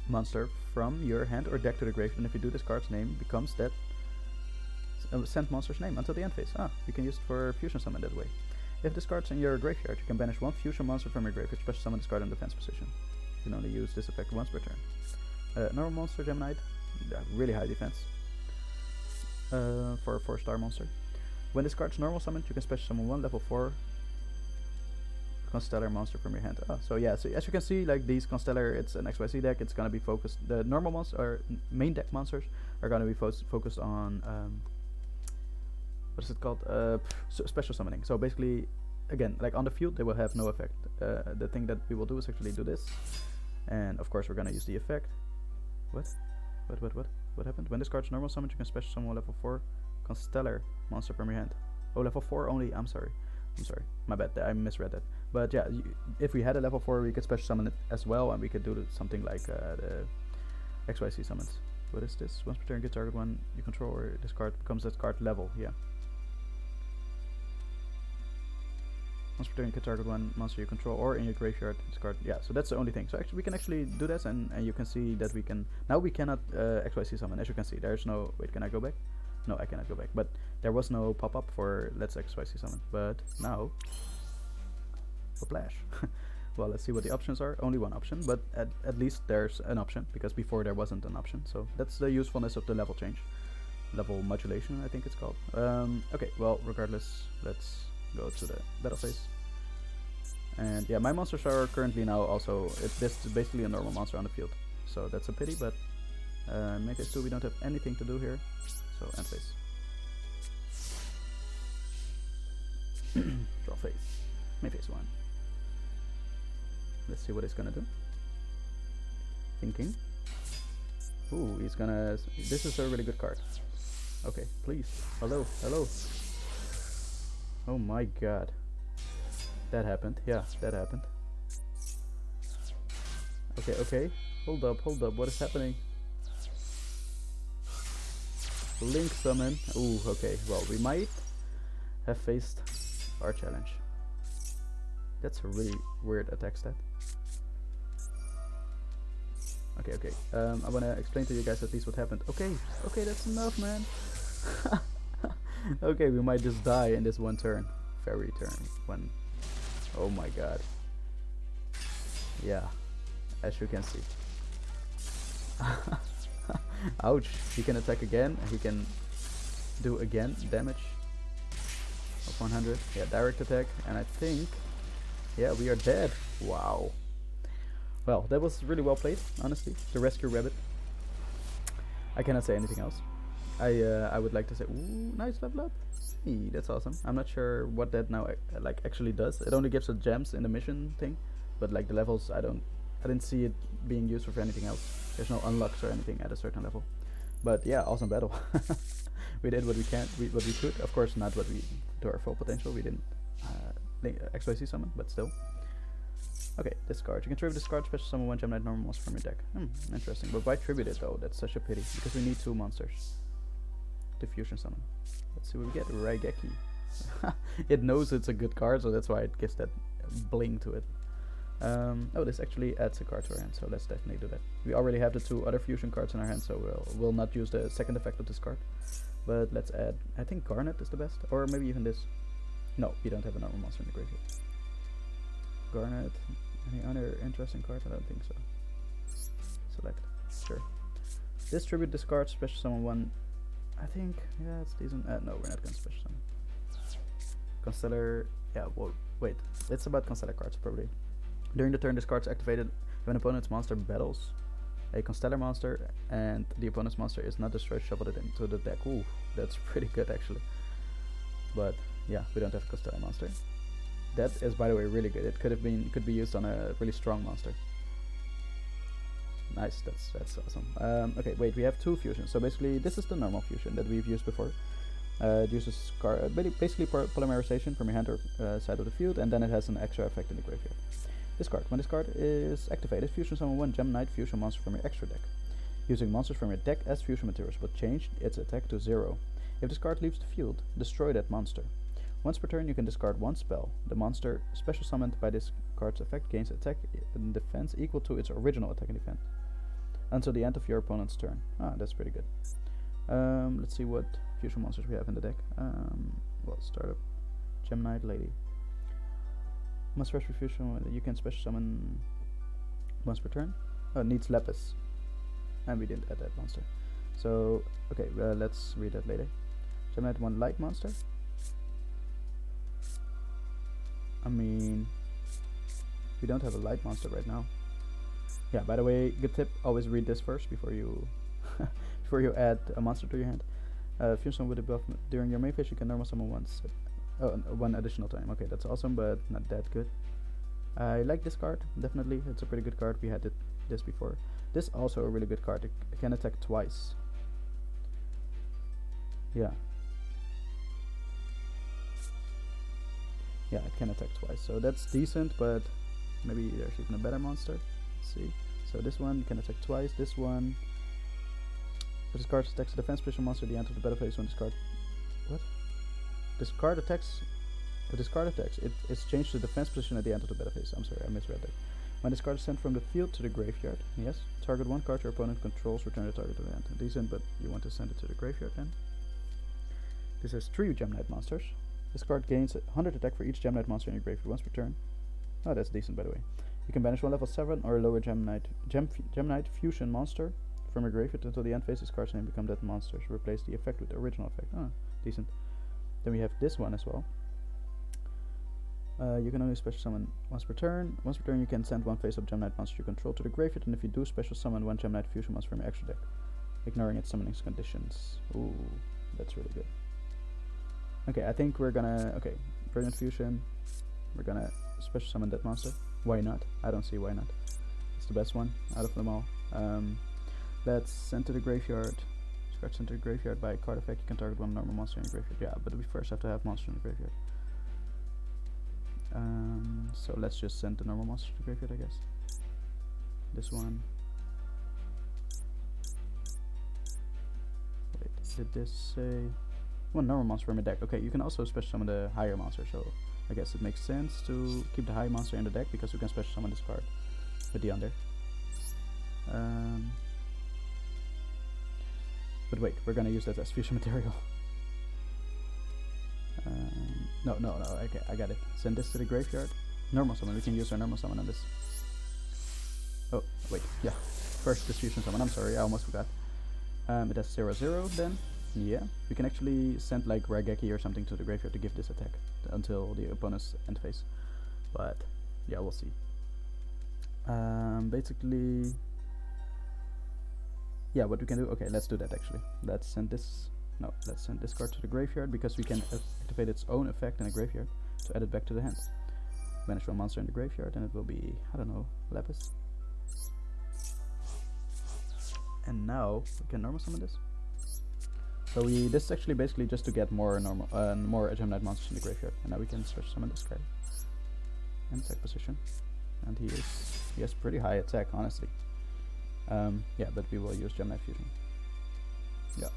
monster from your hand or deck to the graveyard, and if you do, this card's name becomes that sent monster's name until the end phase. You can use it for fusion summon that way. If this card's in your graveyard, you can banish one fusion monster from your graveyard, special summon this card in defense position. You can only use this effect once per turn. Normal monster, Geminid, really high defense for a 4-star monster. When this card's normal summoned, you can special summon one level 4 Constellar monster from your hand. So yeah, so as you can see, like these Constellar, it's an XYZ deck. It's gonna be focused. The normal monster or main deck monsters are gonna be focused on what is it called? Special summoning. So basically, again, like on the field, they will have no effect. The thing that we will do is actually do this, and of course we're gonna use the effect. What happened? When this card's normal summoned, you can special summon level 4 Constellar monster from your hand. Oh, level 4 only. I'm sorry, my bad, I misread that. But yeah, if we had a level 4, we could special summon it as well, and we could do something like the XYZ summons. What is this? Once per turn, get target one you control, or this card becomes that card level. Yeah. Once per turn, you can target one monster you control, or in your graveyard, this card. Yeah, so that's the only thing. So actually, we can actually do this, and you can see that we can. Now we cannot XYZ summon, as you can see. There's no. Wait, can I go back? No, I cannot go back. But there was no pop-up for let's XYZ summon. But now, flash. Well, let's see what the options are. Only one option, but at least there's an option, because before there wasn't an option. So that's the usefulness of the level change. Level modulation, I think it's called. Okay, well, regardless, let's go to the battle phase. And yeah, my monsters are currently now also, this is basically a normal monster on the field. So that's a pity, but main phase 2 we don't have anything to do here. So end phase. Draw phase. Main phase 1. Let's see what he's gonna do. Thinking. Ooh, he's gonna. This is a really good card. Okay, please. Hello. Oh my god. That happened. Yeah, that happened. Okay. Hold up. What is happening? Link summon. Ooh, okay. Well, we might have faced our challenge. That's a really weird attack stat. Okay. I wanna explain to you guys at least what happened. Okay, that's enough, man. Okay, we might just die in this one turn. Fairy turn. One. Oh my god. Yeah, as you can see. Ouch. He can attack again, and he can do again damage of 100. Yeah, direct attack, and I think, yeah, we are dead. Wow. Well, that was really well played, honestly. The Rescue Rabbit. I cannot say anything else. I would like to say, ooh, nice level up. Hey, that's awesome. I'm not sure what that now like actually does. It only gives us gems in the mission thing, but like the levels, I didn't see it being used for anything else. There's no unlocks or anything at a certain level. But yeah, awesome battle. We did what we could. Of course, not what we to our full potential. We didn't XYZ summon, but still. Okay, discard. You can tribute this card, special summon one Gemini normal monster from your deck. Interesting. But why tribute it though? That's such a pity. Because we need 2 monsters to fusion summon. Let's see what we get. Raigeki. It knows it's a good card, so that's why it gives that bling to it. Oh, this actually adds a card to our hand, so let's definitely do that. We already have the 2 other fusion cards in our hand, so we'll not use the second effect of this card. But let's add, I think Garnet is the best, or maybe even this. No, we don't have a normal monster in the graveyard. Garnet. Any other interesting cards? I don't think so. Select. Sure. Distribute this card, special summon one. I think, yeah, it's decent. No, we're not going to special summon. Constellar. Yeah, well, wait. It's about Constellar cards, probably. During the turn, this card is activated if an opponent's monster battles a Constellar monster and the opponent's monster is not destroyed, shuffle it into the deck. Ooh, that's pretty good actually. But yeah, we don't have a Constellar monster. That is, by the way, really good. It could be used on a really strong monster. Nice, that's awesome. Okay, wait, we have 2 fusions. So basically, this is the normal fusion that we've used before. It uses basically polymerization from your hand or side of the field, and then it has an extra effect in the graveyard. Discard. When this card is activated, fusion summon 1 Gemini Fusion monster from your extra deck. Using monsters from your deck as fusion materials, but change its attack to 0. If this card leaves the field, destroy that monster. Once per turn, you can discard 1 spell. The monster special summoned by this card's effect gains attack and defense equal to its original attack and defense until the end of your opponent's turn. Ah, that's pretty good. Let's see what fusion monsters we have in the deck. Well, start up Geminid Lady. Must fresh fusion. You can special summon once per turn. Oh, it needs Lapis, and we didn't add that monster. So okay, let's read that later. Geminid 1 light monster. I mean, we don't have a light monster right now. Yeah, by the way, good tip, always read this first before you before you add a monster to your hand. Fusion with a buff during your main phase, you can normal summon once. One additional time. Okay, that's awesome, but not that good. I like this card, definitely. It's a pretty good card. We had this before. This also a really good card. It can attack twice. Yeah. Yeah, it can attack twice, so that's decent, but maybe there's even a better monster. Let's see. So this one can attack twice. This one, if this card attacks a defense position monster at the end of the battle phase, when this card, what? This card attacks. If this card attacks, it's changed to defense position at the end of the battle phase. I'm sorry, I misread that. When this card is sent from the field to the graveyard, yes, target 1 card your opponent controls, return the target to the hand. Decent, but you want to send it to the graveyard then. This has 3 Geminid monsters. This card gains 100 attack for each Geminid monster in your graveyard once per turn. Oh, that's decent, by the way. You can banish 1 level 7 or lower Gemini Fusion monster from your graveyard until the end phase. This card's name become that monster. So replace the effect with the original effect. Oh, decent. Then we have this one as well. You can only special summon once per turn. Once per turn, you can send 1 face-up Gemini monster you control to the graveyard, and if you do, special summon 1 Gemini Fusion monster from your extra deck, ignoring its summoning conditions. Ooh, that's really good. Okay, I think we're gonna... Okay, Brilliant Fusion. We're gonna special summon that monster. Why not? I don't see why not. It's the best one out of them all. Let's send to the graveyard. Card sent to the graveyard by a card effect. You can target 1 normal monster in your graveyard. Yeah, but we first have to have monster in the graveyard. So let's just send the normal monster to the graveyard, I guess. This one. Wait, did this say... 1 normal monster from your deck. Okay, you can also special summon the higher monster, so I guess it makes sense to keep the high monster in the deck because we can special summon this card with the under. But wait, we're gonna use that as fusion material. No, okay, I got it. Send this to the graveyard. Normal summon, we can use our normal summon on this. Oh, wait, yeah. First this fusion summon, I'm sorry, I almost forgot. It has 0/0 then. Yeah, we can actually send like Raigeki or something to the graveyard to give this attack until the opponent's end phase. But yeah, we'll see. Basically, yeah, what we can do. Okay, let's do that actually. Let's send this. No, let's send this card to the graveyard because we can activate its own effect in the graveyard to add it back to the hand. Banish 1 monster in the graveyard, and it will be, I don't know, Lapis. And now we can normal summon this. So this is actually basically just to get more normal, more Gemini monsters in the graveyard, and now we can special summon this guy in attack position, and he has pretty high attack, honestly. Yeah, but we will use Gemini Fusion. Yeah.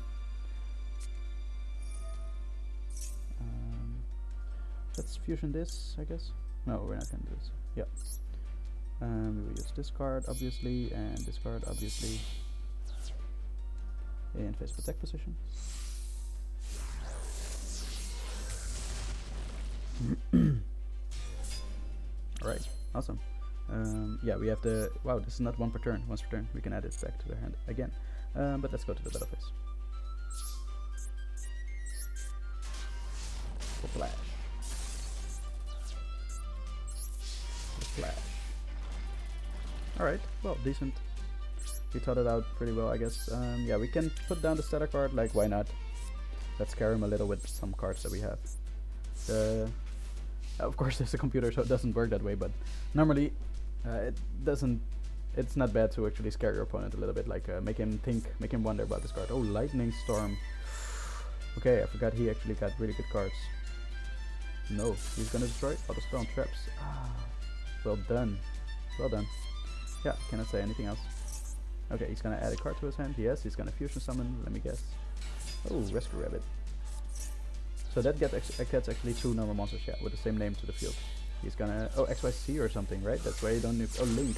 Let's fusion this, I guess. No, we're not gonna do this. Yeah. We will use this card obviously, and this card obviously. In face attack position. Alright, awesome. Yeah, we have the... Wow, this is not 1 per turn. Once per turn, we can add it back to the hand again. But let's go to the battle phase. Flash. Flash. Alright, well, decent. We thought it out pretty well, I guess. Yeah, we can put down the starter card, like, why not? Let's scare him a little with some cards that we have. Of course, there's a computer, so it doesn't work that way, but normally it it's not bad to actually scare your opponent a little bit, like make him think, make him wonder about this card. Oh, Lightning Storm. Okay, I forgot he actually got really good cards. No, he's gonna destroy auto spell and traps. Ah, well done, well done. Yeah, cannot say anything else. Okay, he's gonna add a card to his hand. Yes, he's gonna fusion summon. Let me guess. Oh, Rescue Rabbit. So that gets actually 2 normal monsters, yeah, with the same name to the field. He's gonna XYC or something, right? That's why you don't need Link.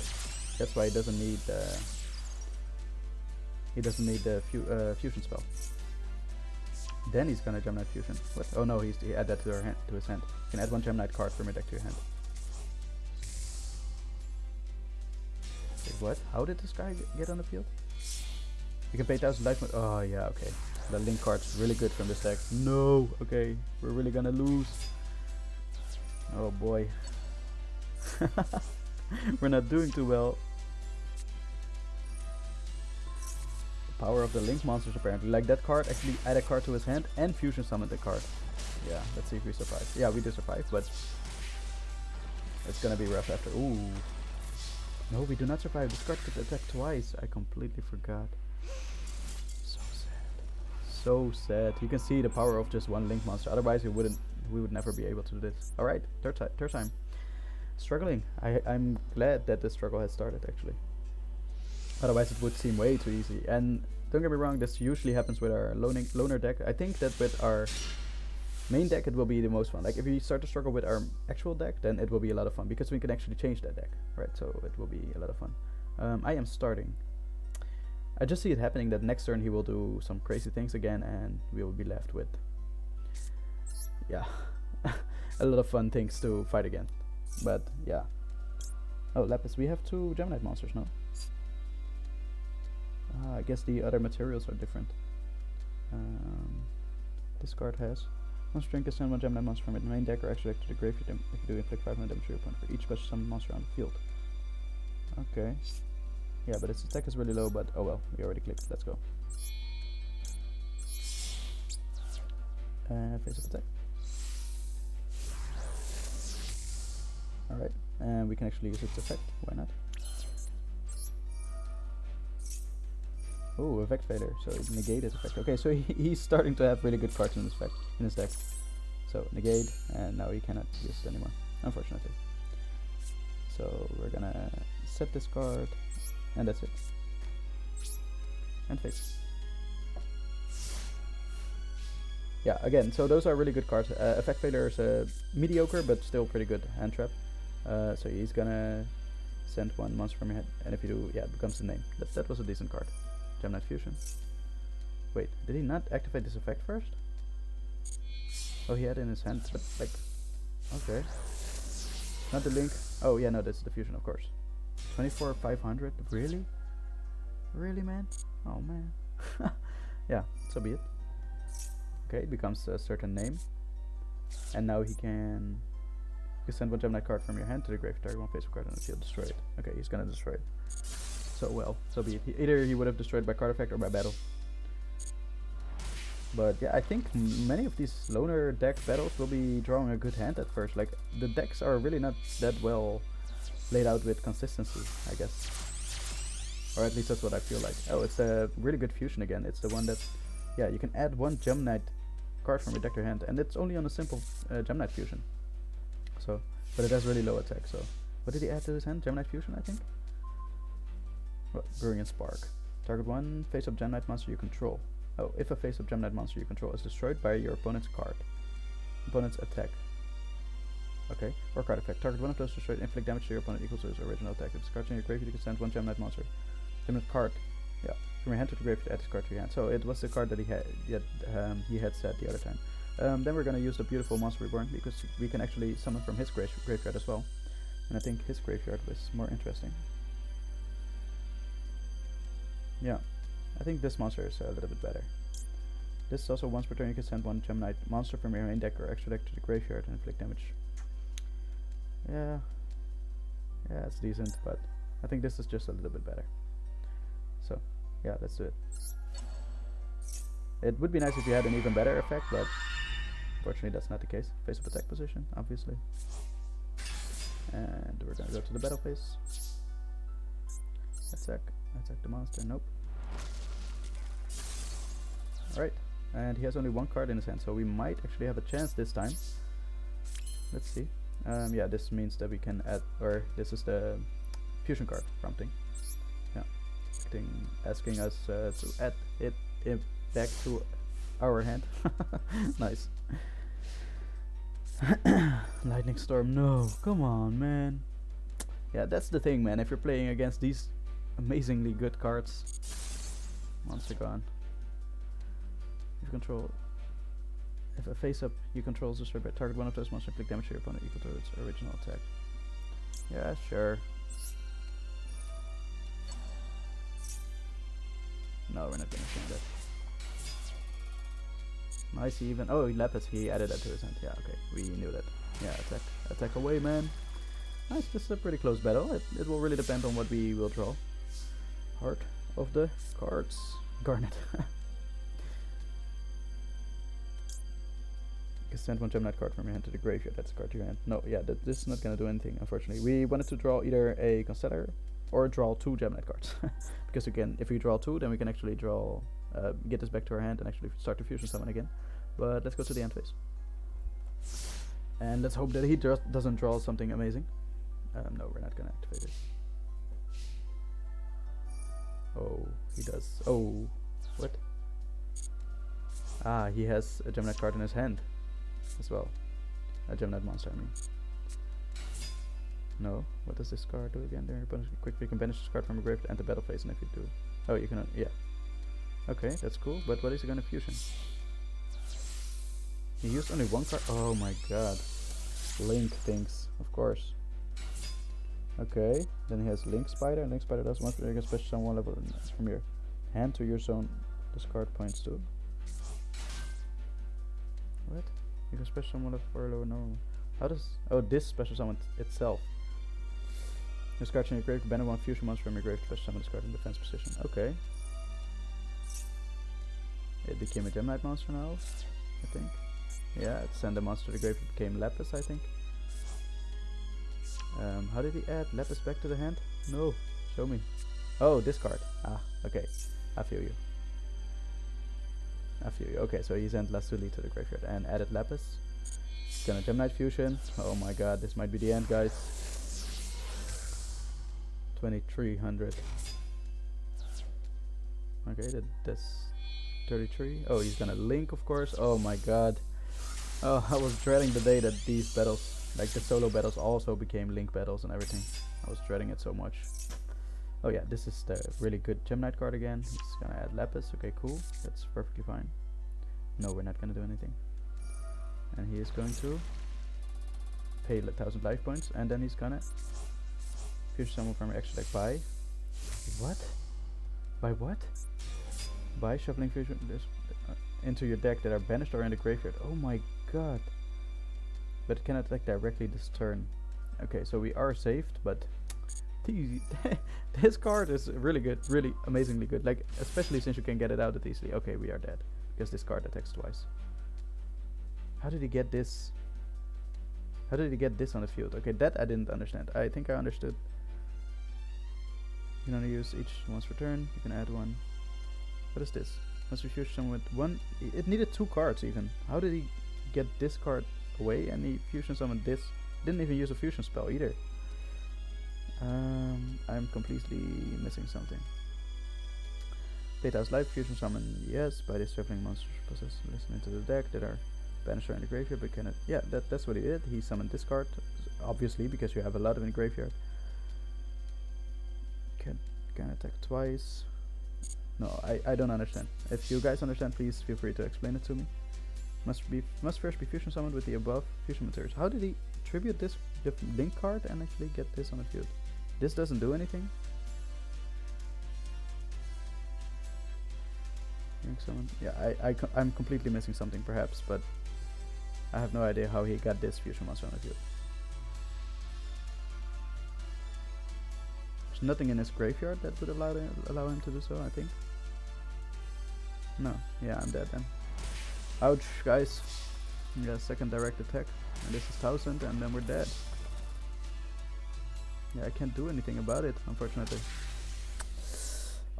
That's why he doesn't need the fusion spell. Then he's gonna Gemini Fusion. What? Oh no, he add that to his hand. You can add 1 Gemini card from your deck to your hand. Wait, what? How did this guy get on the field? You can pay 1000 life. Oh yeah, okay. The Link card's really good from this deck. No, okay, we're really gonna lose. Oh boy. We're not doing too well. The power of the Link monsters apparently. Like that card actually add a card to his hand and fusion summon the card. Yeah, let's see if we survive. Yeah, we do survive, but it's gonna be rough after. Ooh. No, we do not survive. This card could attack twice. I completely forgot. So sad. So sad. You can see the power of just 1 Link monster. Otherwise, we would never be able to do this. All right, third time. Struggling. I'm glad that the struggle has started actually. Otherwise, it would seem way too easy. And don't get me wrong, this usually happens with our loner deck. I think that with our main deck, it will be the most fun. Like if we start to struggle with our actual deck, then it will be a lot of fun because we can actually change that deck, right? So it will be a lot of fun. I am starting. I just see it happening that next turn he will do some crazy things again, and we will be left with, yeah, a lot of fun things to fight again. But yeah. Oh, Lapis, we have 2 Geminid monsters now. I guess the other materials are different. This card has monster drink is send 1 Gemini monster from the main deck or extra deck to the graveyard. If you do, inflict 500 damage to your opponent for each special summon monster on the field. Okay. Yeah, but its attack is really low, but oh well, we already clicked. Let's go. Face up attack. Alright, and we can actually use its effect. Why not? Oh, effect failure, so it negate his effect. Okay, so he's starting to have really good cards in his deck. So negate, and now he cannot use it anymore, unfortunately. So we're gonna set this card, and that's it. And face. Yeah, again, so those are really good cards. Effect failure is mediocre, but still pretty good hand trap. So he's gonna send 1 monster from your head, and if you do, yeah, it becomes the name. That was a decent card. Gemini Fusion. Wait, did he not activate this effect first? Oh, he had it in his hand, but like, okay. Not the Link. Oh yeah, no, that's the Fusion, of course. 24,500. Really? Really, man? Oh man. Yeah, so be it. Okay, it becomes a certain name, and now he can. You send 1 Gemini card from your hand to the graveyard. Target 1 face-up card on the field. Destroy it. Okay, he's gonna destroy it. So well, so be it. Either he would have destroyed by card effect or by battle. But yeah, I think many of these loner deck battles will be drawing a good hand at first. Like the decks are really not that well laid out with consistency, I guess. Or at least that's what I feel like. Oh, it's a really good fusion again. It's the one that, yeah, you can add 1 Geminid card from your deck to your hand, and it's only on a simple Gemini Fusion. So, but it has really low attack. So, what did he add to his hand? Gemini Fusion, I think. What? Brilliant Spark. Target 1 face-up Geminid monster you control. Oh, if a face-up Geminid monster you control is destroyed by your opponent's card. Opponent's attack. Okay. Or card effect. Target 1 of those destroyed, inflict damage to your opponent equals to his original attack. If this card's in your graveyard, you can send 1 Geminid monster. Geminid card. Yeah. From your hand to the graveyard, add this card to your hand. So it was the card that he had said the other time. Then we're gonna use the beautiful Monster Reborn because we can actually summon from his graveyard as well. And I think his graveyard was more interesting. Yeah, I think this monster is a little bit better. This is also once per turn you can send 1 Gemini monster from your main deck or extra deck to the graveyard and inflict damage. Yeah, it's decent, but I think this is just a little bit better. So, yeah, let's do it. It would be nice if you had an even better effect, but fortunately that's not the case. Face-up attack position, obviously. And we're gonna go to the battle phase. Attack the monster. Nope. Alright, and he has only one card in his hand, so we might actually have a chance this time. Let's see. Yeah, this means that we can add, or this is the fusion card prompting. Yeah, asking us to add it back to our hand. Nice. Lightning Storm, no, come on, man. Yeah, that's the thing, man. If you're playing against these amazingly good cards, monster gone. If a face-up you control is destroyed by target one of those monsters, inflict damage to your opponent equal to its original attack. Yeah, sure. No, we're not gonna change that. Nice, he even. Oh, Lapis, he added that to his hand. Yeah, okay, we knew that. Yeah, attack away, man. Nice, this is a pretty close battle. It will really depend on what we will draw. Heart of the cards. Garnet. You can send one Gemini card from your hand to the graveyard. That's a card to your hand. No, yeah, this is not gonna do anything, unfortunately. We wanted to draw either a Constellar or draw 2 Gemini cards. Because again, if we draw 2, then we can actually draw, get this back to our hand and actually start the fusion summon again. But let's go to the end phase. And let's hope that he doesn't draw something amazing. No, we're not gonna activate it. Oh, he does. Oh, what? Ah, he has a Gemini card in his hand as well. A Gemini Monster, I mean. No, what does this card do again? There, quickly you can banish this card from a grave to enter battle phase, and if you do, oh, you can, yeah. Okay, that's cool. But what is he gonna fusion? He used only one card. Oh my god, Link things, of course. Okay, then he has Link Spider, and Link Spider does once you can special summon one level from your hand to your zone. Discard points to. What? You can special summon level for lower normal. How does? Oh, this special summon itself. Discard in your grave, banish one fusion monster from your grave to special summon this card in defense position. Okay. It became a Gemini Monster now, I think. Yeah, it sent the monster to the grave. It became Lapis, I think. How did he add Lapis back to the hand? No, show me. Oh, this card. Ah, okay. I feel you. Okay, so he sent Lazuli to the graveyard and added Lapis. He's gonna Gemini Fusion. Oh my god, this might be the end, guys. 2300. Okay, that's 33. Oh, he's gonna Link, of course. Oh my god. Oh, I was dreading the day that these battles, like the solo battles, also became Link battles and everything. I was dreading it so much. Oh yeah, this is the really good Gemini card again. He's gonna add Lapis. Okay, cool. That's perfectly fine. No, we're not gonna do anything. And he is going to pay 1000 life points, and then he's gonna fusion someone from your extra deck by what? By what? By shuffling fusion into your deck that are banished or in the graveyard. Oh my god. But it cannot attack directly this turn. Okay, so we are saved, but this card is really good, really amazingly good. Like, especially since you can get it out that easily. Okay, we are dead because this card attacks twice. How did he get this? How did he get this on the field? Okay, that I didn't understand. I think I understood. You can only use each once per turn. You can add one. What is this? Must refuse someone with one. It needed 2 cards even. How did he get this card away and he fusion summoned this? Didn't even use a fusion spell either. I'm completely missing something. Data's life fusion summon, yes, by this shuffling monsters possess listening to the deck that are banished or in the graveyard, but cannot. Yeah, that's what he did. He summoned this card, obviously, because you have a lot of in the graveyard. Can attack twice. No, I don't understand. If you guys understand, please feel free to explain it to me. Must first be fusion summoned with the above fusion materials. How did he tribute this Link card and actually get this on the field? This doesn't do anything. Yeah, I'm completely missing something perhaps, but I have no idea how he got this fusion monster on the field. There's nothing in his graveyard that would allow him to do so, I think. No, yeah, I'm dead then. Ouch, guys. Yeah, second direct attack, and this is 1000, and then we're dead. Yeah, I can't do anything about it, unfortunately.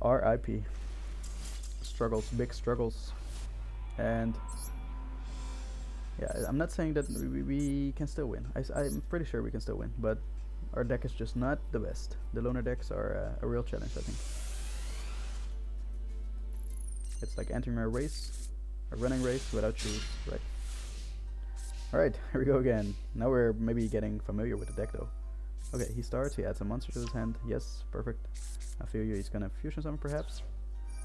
R.I.P. Struggles, big struggles. And yeah, I'm not saying that we can still win. I'm pretty sure we can still win, but our deck is just not the best. The loner decks are a real challenge, I think. It's like entering a race, a running race without shoes, right? Alright, here we go again. Now we're maybe getting familiar with the deck though. Okay, he starts, he adds a monster to his hand. Yes, perfect. I feel you, he's gonna fusion something perhaps.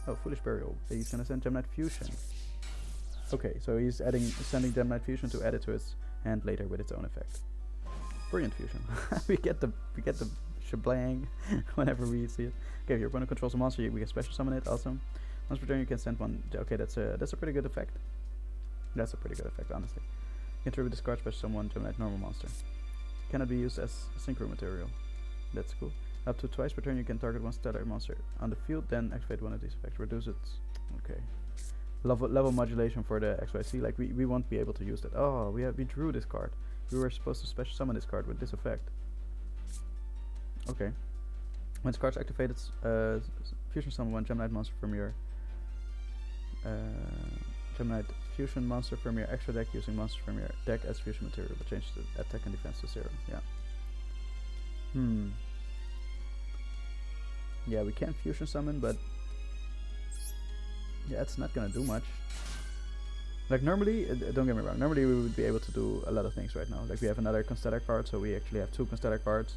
Oh, Foolish Burial. He's gonna send Gemini Fusion. Okay, so he's sending Gemini Fusion to add it to his hand later with its own effect. Brilliant fusion. we get the shebang whenever we see it. Okay, if your opponent controls a monster, we can special summon it. Awesome. Once per turn, you can send one. Okay, that's a pretty good effect. That's a pretty good effect, honestly. You can tribute this card, special summon Gemini normal monster. Cannot be used as synchro material. That's cool. Up to twice per turn, you can target one stellar monster on the field, then activate one of these effects. Reduce it. Okay. Level modulation for the XYZ. Like we won't be able to use that. Oh, we drew this card. We were supposed to special summon this card with this effect. Okay. When this card's activated, fusion summon one Gemini monster from your Gemini Fusion monster from your extra deck using monsters from your deck as fusion material, but change the attack and defense to 0. Yeah. Yeah, we can fusion summon, but yeah, it's not gonna do much. Like normally, don't get me wrong, normally we would be able to do a lot of things right now. Like we have another Constellar card, so we actually have 2 Constellar cards.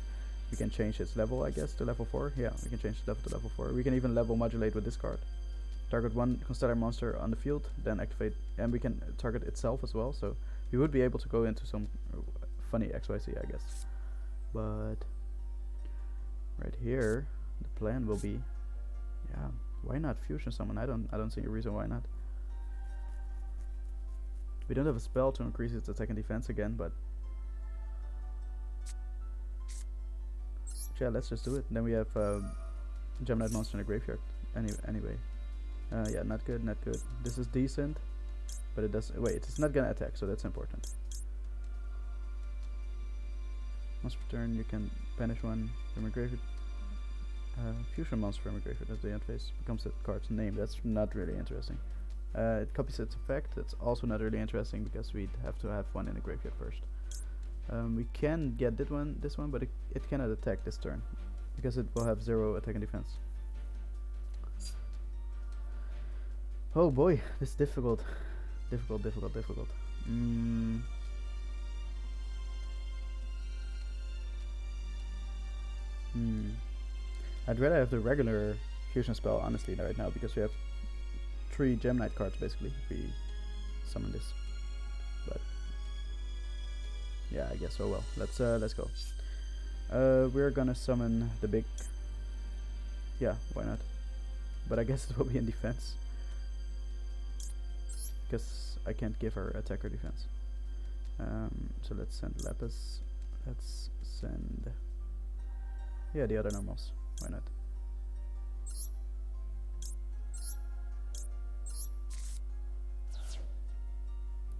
We can change its level, I guess, to level 4. Yeah, we can change its level to level 4. We can even level modulate with this card. Target one Constellar monster on the field, then activate, and we can target itself as well, so we would be able to go into some funny XYZ, I guess. But right here, the plan will be, yeah, why not fusion summon? I don't see a reason why not. We don't have a spell to increase its attack and defense again, but yeah, let's just do it. Then we have Gemini Monster in the graveyard. Anyway, yeah, not good, not good. This is decent, but it does. Wait, it's not gonna attack, so that's important. Once per turn, you can banish one from your graveyard. Fusion monster from your graveyard as the end phase becomes the card's name. That's not really interesting. It copies its effect. That's also not really interesting because we'd have to have one in the graveyard first. We can get this one, but it cannot attack this turn because it will have 0 attack and defense. Oh boy, this is difficult. Difficult. I'd rather have the regular fusion spell, honestly, right now, because we have 3 Geminid cards basically if we summon this. But yeah, I guess. Oh well. Let's go. We're gonna summon the big. Yeah, why not? But I guess it will be in defense because I can't give her attack or defense. So let's send Lapis. Let's send. Yeah, the other normals. Why not?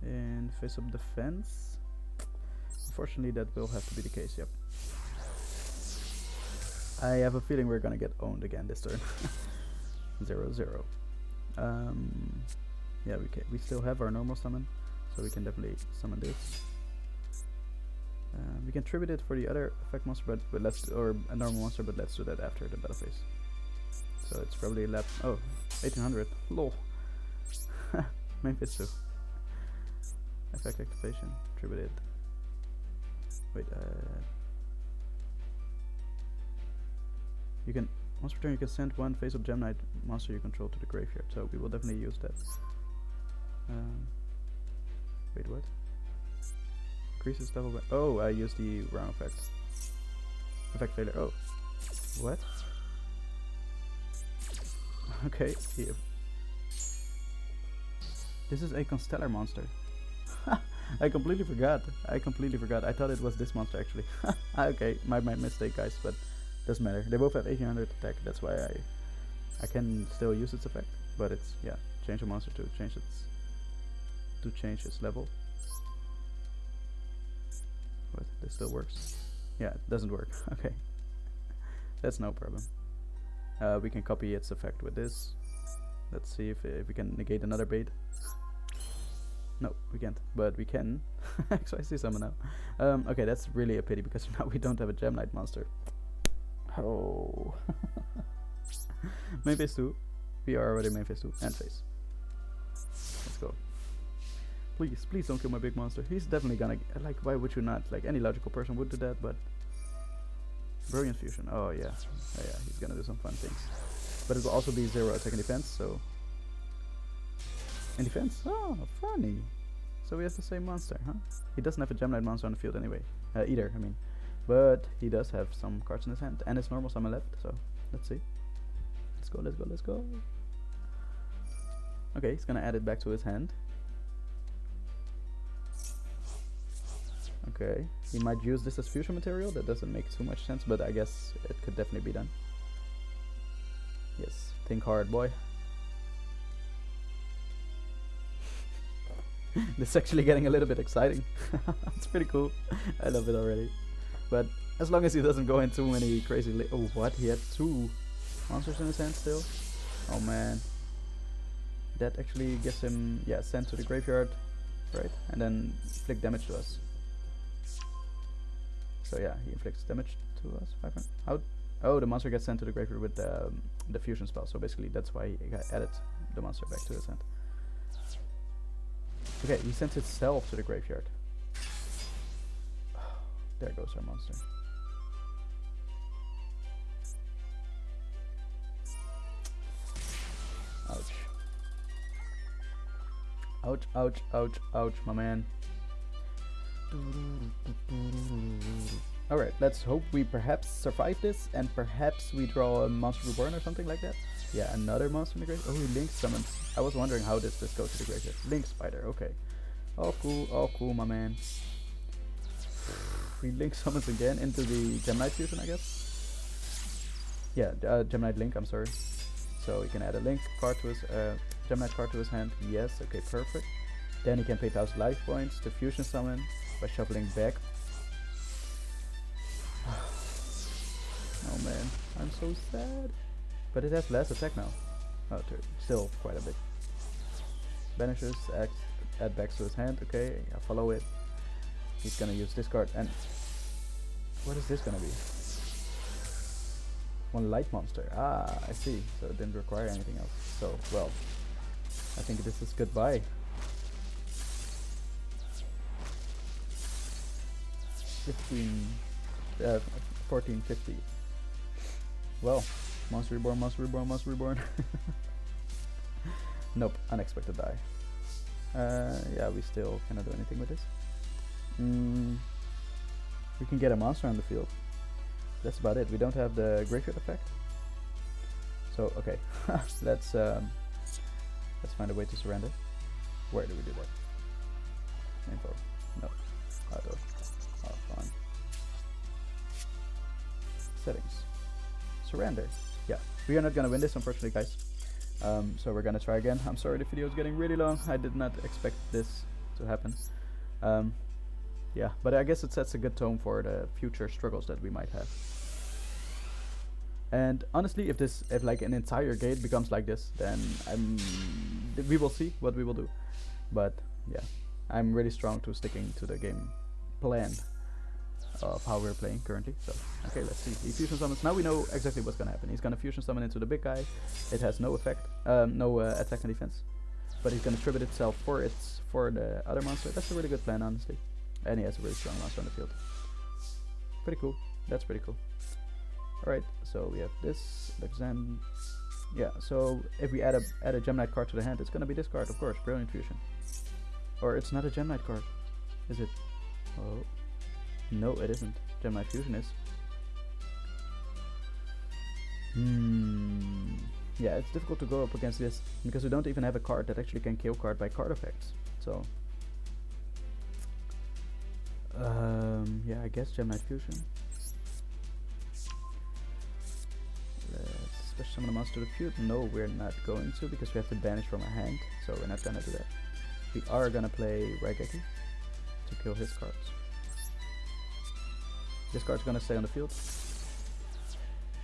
And face up defense. Unfortunately, that will have to be the case. Yep. I have a feeling we're gonna get owned again this turn. 0-0. Yeah, we still have our normal summon, so we can definitely summon this. We can tribute it for the other effect monster, but or a normal monster, but let's do that after the battle phase. So it's probably oh, 1800. Lol. Memphis 2. Effect activation. Tribute it. Wait. You can once per turn you can send one face-up Gemini monster you control to the graveyard. So we will definitely use that. Wait, what? Increases level by. Oh, I used the wrong effect. Effect failure. Oh, what? Okay. Yeah. This is a Constellar monster. I completely forgot. I thought it was this monster actually. Okay, my mistake, guys. But doesn't matter. They both have 1800 attack. That's why I can still use its effect. But it's yeah, change a monster to change its level. What? This still works? Yeah, it doesn't work. Okay, that's no problem. We can copy its effect with this. Let's see if we can negate another bait. No, we can't, but we can. So I see someone now. Okay, that's really a pity because now we don't have a Gemini Monster. Oh. Main phase 2. We are already main phase 2 and phase. Let's go. Please, please don't kill my big monster. He's definitely gonna, like, why would you not? Like, any logical person would do that, but Brilliant Fusion. Oh yeah. Oh yeah, he's gonna do some fun things. But it will also be 0 attack and defense, so in defense? Oh, funny. So we have the same monster, huh? He doesn't have a Gemini monster on the field anyway. Either, I mean. But he does have some cards in his hand and his normal summon left, so let's see. Let's go, let's go, let's go. Okay, he's gonna add it back to his hand. Okay, he might use this as fusion material. That doesn't make too much sense, but I guess it could definitely be done. Yes, think hard, boy. This is actually getting a little bit exciting. It's pretty cool. I love it already. But as long as he doesn't go in too many crazy oh, what? He had 2 monsters in his hand still? Oh man. That actually gives him, yeah, sent to the graveyard, right? And then inflict damage to us. So yeah, he inflicts damage to us. 500. How? Oh, the monster gets sent to the graveyard with the fusion spell. So basically that's why he added the monster back to his hand. Okay, he sends itself to the graveyard. There goes our monster. Ouch. Ouch, ouch, ouch, ouch, my man. Alright, let's hope we perhaps survive this and perhaps we draw a Monster Reborn or something like that. Yeah, another monster in the graveyard. Oh, he Link summons. I was wondering how does this go to the graveyard. Link Spider, okay. All cool, my man. We Link summons again into the Gemini Fusion, I guess. Yeah, Gemini Link, I'm sorry. So he can add a Link card to his Gemini card to his hand. Yes, okay, perfect. Then he can pay 1000 life points to fusion summon by shuffling back. Oh man, I'm so sad. But it has less attack now. Oh, still quite a bit. Banishes, add back to his hand. Okay, I follow it. He's gonna use this card and what is this gonna be? One light monster. Ah, I see. So it didn't require anything else. So, well, I think this is goodbye. 1450. Well, Monster Reborn, Monster Reborn, Monster Reborn. Nope, unexpected die. Yeah, we still cannot do anything with this. We can get a monster on the field. That's about it. We don't have the graveyard effect. So okay, let's find a way to surrender. Where do we do that? Info. No. Auto. Oh, fun. Settings. Surrender. Yeah, we are not gonna win this, unfortunately, guys. So we're gonna try again. I'm sorry the video is getting really long. I did not expect this to happen. Yeah, but I guess it sets a good tone for the future struggles that we might have. And honestly, if like an entire gate becomes like this, then we will see what we will do. But yeah, I'm really strong to sticking to the game plan of how we're playing currently. So okay, let's see. He fusion summons. Now we know exactly what's gonna happen. He's gonna fusion summon into the big guy. It has no effect, no attack and defense, but he's gonna tribute itself for the other monster. That's a really good plan, honestly. And he has a really strong monster on the field. Pretty cool. That's pretty cool. Alright, so we have this. Yeah, so if we add a Gemini card to the hand, it's gonna be this card, of course, Brilliant Fusion. Or it's not a Gemini card, is it? Oh, no, it isn't. Gemini Fusion is. Yeah, it's difficult to go up against this because we don't even have a card that actually can kill card by card effects. So yeah, I guess Gemini Fusion. Let's special summon a monster to the field. No, we're not going to because we have to banish from our hand, so we're not gonna do that. We are gonna play Raigeki to kill his cards. This card's gonna stay on the field.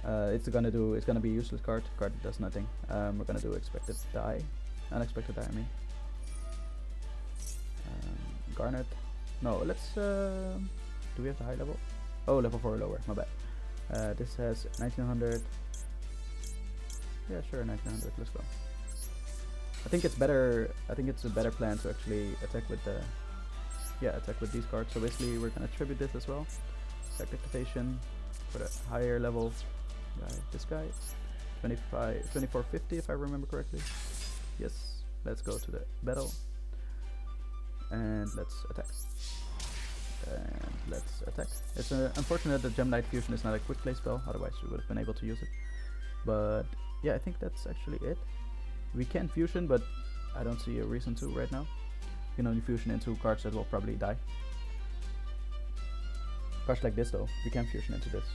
It's gonna be useless card that does nothing. We're gonna do expected die, unexpected die. I mean, Garnet. No, let's. Do we have the high level? Oh, level 4 or lower. My bad. This has 1900. Yeah, sure, 1900. Let's go. I think it's better. I think it's a better plan to actually attack with the. Yeah, attack with these cards. So basically, we're gonna tribute this as well. Effect activation for the higher level guy. This guy, 2450 if I remember correctly. Yes. Let's go to the battle and let's attack. And let's attack. It's unfortunate that Gemini Fusion is not a quick play spell. Otherwise, we would have been able to use it. But yeah, I think that's actually it. We can fusion, but I don't see a reason to right now. You can only fusion into cards that will probably die. Cards like this though, we can fusion into this.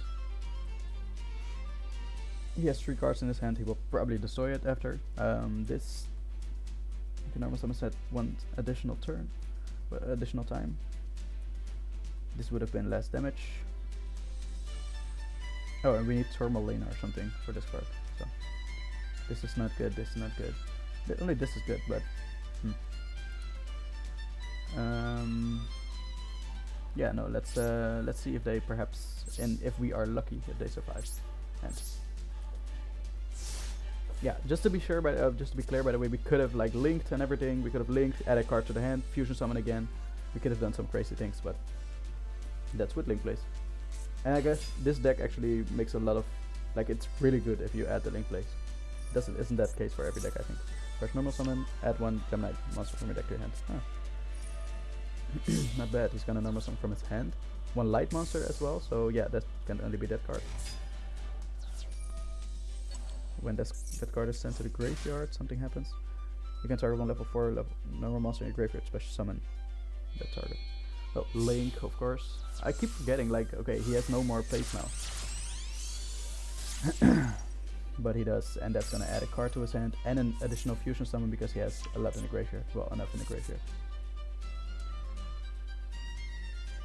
He has 3 cards in his hand, he will probably destroy it after. This, you can almost set 1 additional turn, additional time. This would have been less damage. Oh, and we need Tourmaline or something for this card. So this is not good, this is not good. Only this is good, but yeah, no, let's see if they perhaps, and if we are lucky, if they survive. And yeah, just to be sure, just to be clear, by the way, we could have like linked and everything. We could have linked, add a card to the hand, fusion summon again. We could have done some crazy things, but that's what link plays. And I guess this deck actually makes a lot of, like, it's really good if you add the link plays. Isn't that the case for every deck, I think. First normal summon, add 1 Gemini Monster from your deck to your hand. Huh. Not bad. He's gonna normal summon from his hand. 1 light monster as well, so yeah, that can only be that card. When that card is sent to the graveyard, something happens. You can target 1 level 4 normal monster in your graveyard, special summon that target. Oh, Link, of course. I keep forgetting, like, okay, he has no more plays now. But he does, and that's gonna add a card to his hand and an additional fusion summon because he has a lot in the graveyard. Well, enough in the graveyard.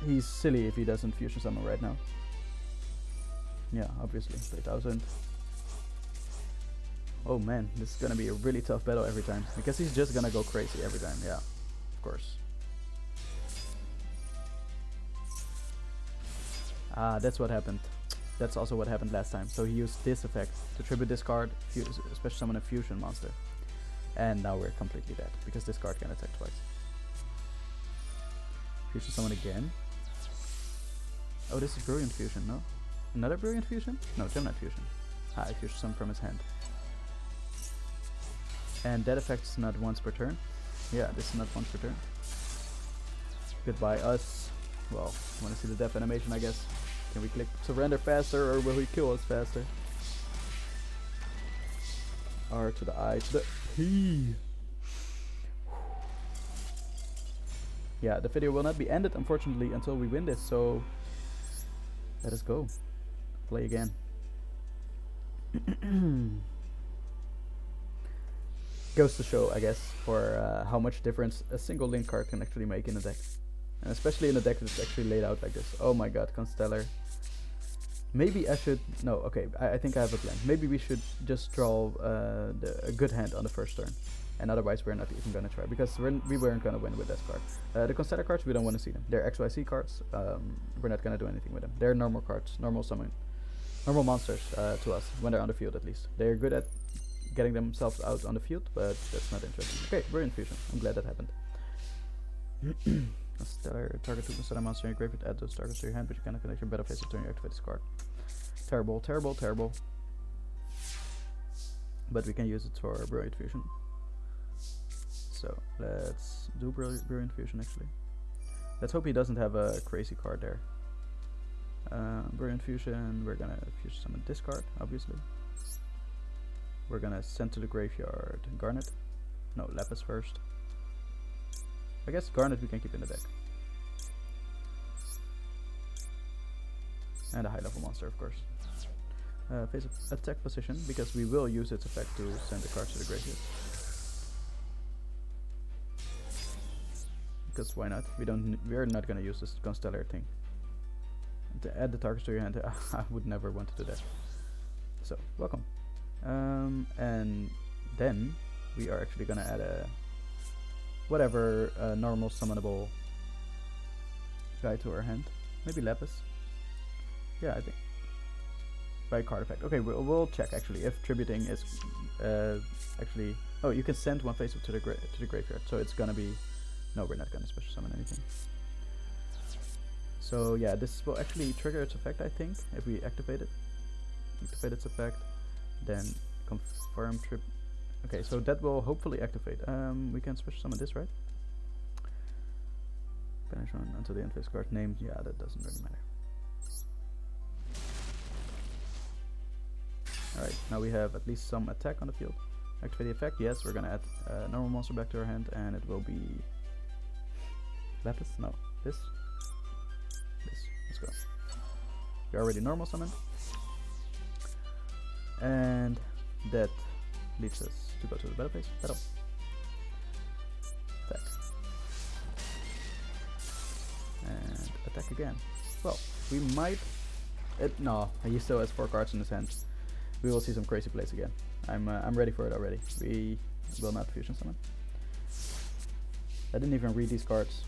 He's silly if he doesn't fusion summon right now. Yeah, obviously. 3000. Oh man, this is gonna be a really tough battle every time because he's just gonna go crazy every time. Yeah, of course. Ah, that's what happened. That's also what happened last time. So he used this effect to tribute this card, special summon a fusion monster. And now we're completely dead because this card can attack twice. Fusion summon again. Oh, this is Brilliant Fusion, no? Another Brilliant Fusion? No, Gemini Fusion. Ah, I fusion summon from his hand. And that effect is not once per turn. Yeah, this is not once per turn. Goodbye us. Well, wanna see the death animation, I guess. Can we click surrender faster or will he kill us faster? R to the I to the P. Yeah, the video will not be ended unfortunately until we win this, so let us go. Play again. Goes to show, I guess, for how much difference a single link card can actually make in a deck. And especially in a deck that's actually laid out like this. Oh my god, Constellar. Maybe I should... No, okay, I think I have a plan. Maybe we should just draw a good hand on the first turn. And otherwise we're not even gonna try. Because we weren't gonna win with that card. The Constellar cards, we don't want to see them. They're XYZ cards. We're not gonna do anything with them. They're normal cards. Normal summon. Normal monsters to us. When they're on the field at least. They're good at getting themselves out on the field. But that's not interesting. Okay, Brilliant Fusion. I'm glad that happened. Constellar, target 2 Constellar monster in your graveyard, add those targets to your hand, but you cannot connect your battle phase until you activate this card. Terrible, terrible, terrible. But we can use it for Brilliant Fusion. So let's do Brilliant Fusion actually. Let's hope he doesn't have a crazy card there. Brilliant Fusion, we're gonna fusion summon this card, obviously. We're gonna send to the graveyard Garnet. No, Lapis first. I guess Garnet we can keep in the deck. And a high level monster, of course. Face attack position, because we will use its effect to send the cards to the graveyard. Because why not? We're not gonna use this Constellar thing. To add the targets to your hand, I would never want to do that. So welcome. And then we are actually gonna add a whatever normal summonable guy to our hand. Maybe Lapis. Yeah, I think by card effect. Okay, we'll check actually if tributing is actually. Oh, you can send one face up to the graveyard, so it's gonna be. No, we're not gonna special summon anything. So yeah, this will actually trigger its effect, I think, if we activate it. Activate its effect, then confirm trip. Okay, so that will hopefully activate. We can special summon this, right? Banish one until the end phase card named. Yeah, that doesn't really matter. Alright, now we have at least some attack on the field. Activate the effect. Yes, we're gonna add a normal monster back to our hand, and it will be Lapis. No, this. Let's go. We already normal summoned, and that leads us to go to the battle phase. Battle. Attack. And attack again. Well, we might. No, he still has 4 cards in his hand. We will see some crazy plays again. I'm ready for it already. We will not fusion summon. I didn't even read these cards.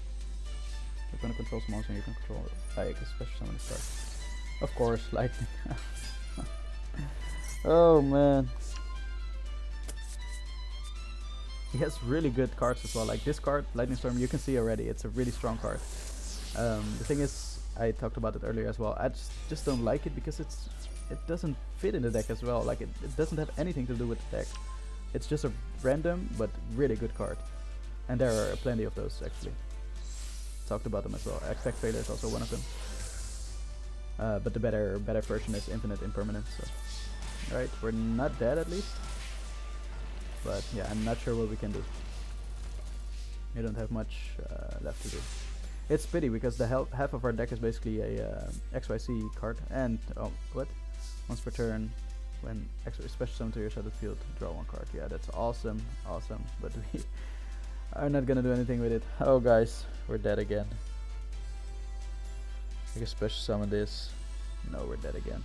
You're gonna control some monster and you can control like a special summon this card. Of course, lightning. Oh man. He has really good cards as well. Like this card, Lightning Storm, you can see already it's a really strong card. The thing is, I talked about it earlier as well. I just don't like it because it doesn't fit in the deck as well. Like it doesn't have anything to do with the deck. It's just a random but really good card, and there are plenty of those actually. Talked about them as well. Attack Failure is also one of them. But the better version is Infinite Impermanence. So. Alright, we're not dead at least. But yeah, I'm not sure what we can do. We don't have much left to do. It's pity because the half of our deck is basically a XYZ card. And, oh, what? Once per turn, when special summon to your shattered field, draw 1 card. Yeah, that's awesome, awesome. But we are not gonna do anything with it. Oh guys, we're dead again. I can special summon this. No, we're dead again.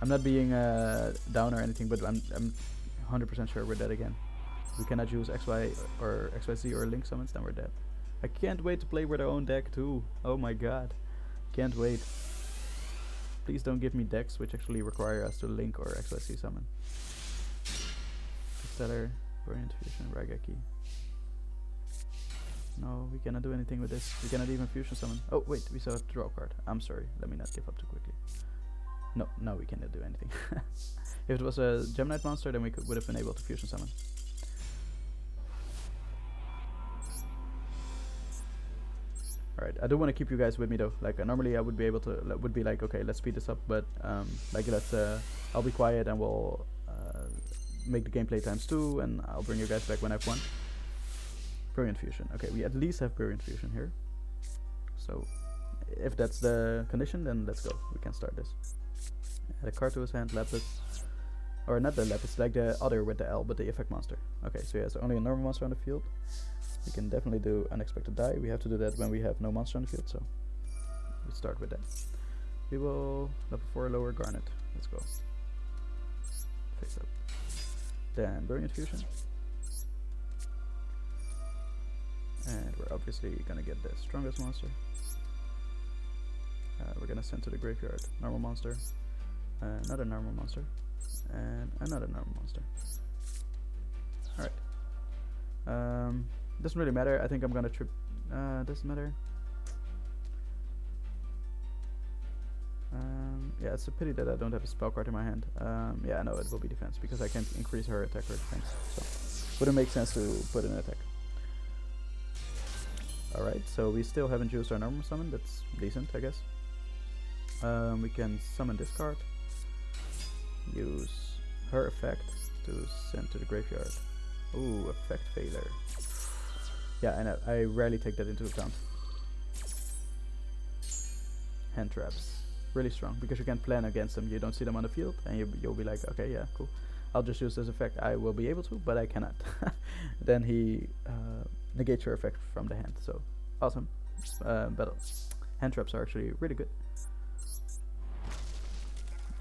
I'm not being down or anything, but I'm 100% sure we're dead again. We cannot use XY or XYZ or Link summons, then we're dead. I can't wait to play with our own deck too. Oh my god. Can't wait. Please don't give me decks which actually require us to Link or XYZ summon. Stellar, Brilliant Fusion, Raigeki. No, we cannot do anything with this. We cannot even fusion summon. Oh wait, we still have to draw a card. I'm sorry, let me not give up too quickly. No, now we cannot do anything. If it was a Gemini Monster, then we would have been able to fusion summon. Alright, I do want to keep you guys with me though. Like normally I would be able to, would be like, okay, let's speed this up, but like let's, I'll be quiet and we'll make the gameplay ×2, and I'll bring you guys back when I've won. Brilliant Fusion. Okay, we at least have Brilliant Fusion here. So if that's the condition, then let's go. We can start this. Add a card to his hand, Lapis. Or not the Lapis, like the other with the L, but the effect monster. Okay, so he has only a normal monster on the field. We can definitely do Unexpected Die. We have to do that when we have no monster on the field, so we start with that. We will level 4 lower Garnet. Let's go. Face up. Then Brilliant Fusion. And we're obviously gonna get the strongest monster. We're gonna send to the graveyard normal monster, another normal monster, and another normal monster. Alright. Doesn't really matter. I think I'm gonna trip. Doesn't matter. Yeah, it's a pity that I don't have a spell card in my hand. Yeah, no, it will be defense because I can't increase her attack or defense. So wouldn't make sense to put in attack. Alright, so we still haven't used our normal summon. That's decent, I guess. We can summon this card. Use her effect to send to the graveyard. Ooh, effect failure. Yeah, I know. I rarely take that into account. Hand traps. Really strong because you can plan against them. You don't see them on the field and you'll be like, okay, yeah, cool. I'll just use this effect. I will be able to, but I cannot. Then he negates your effect from the hand. So awesome. Battle. Hand traps are actually really good.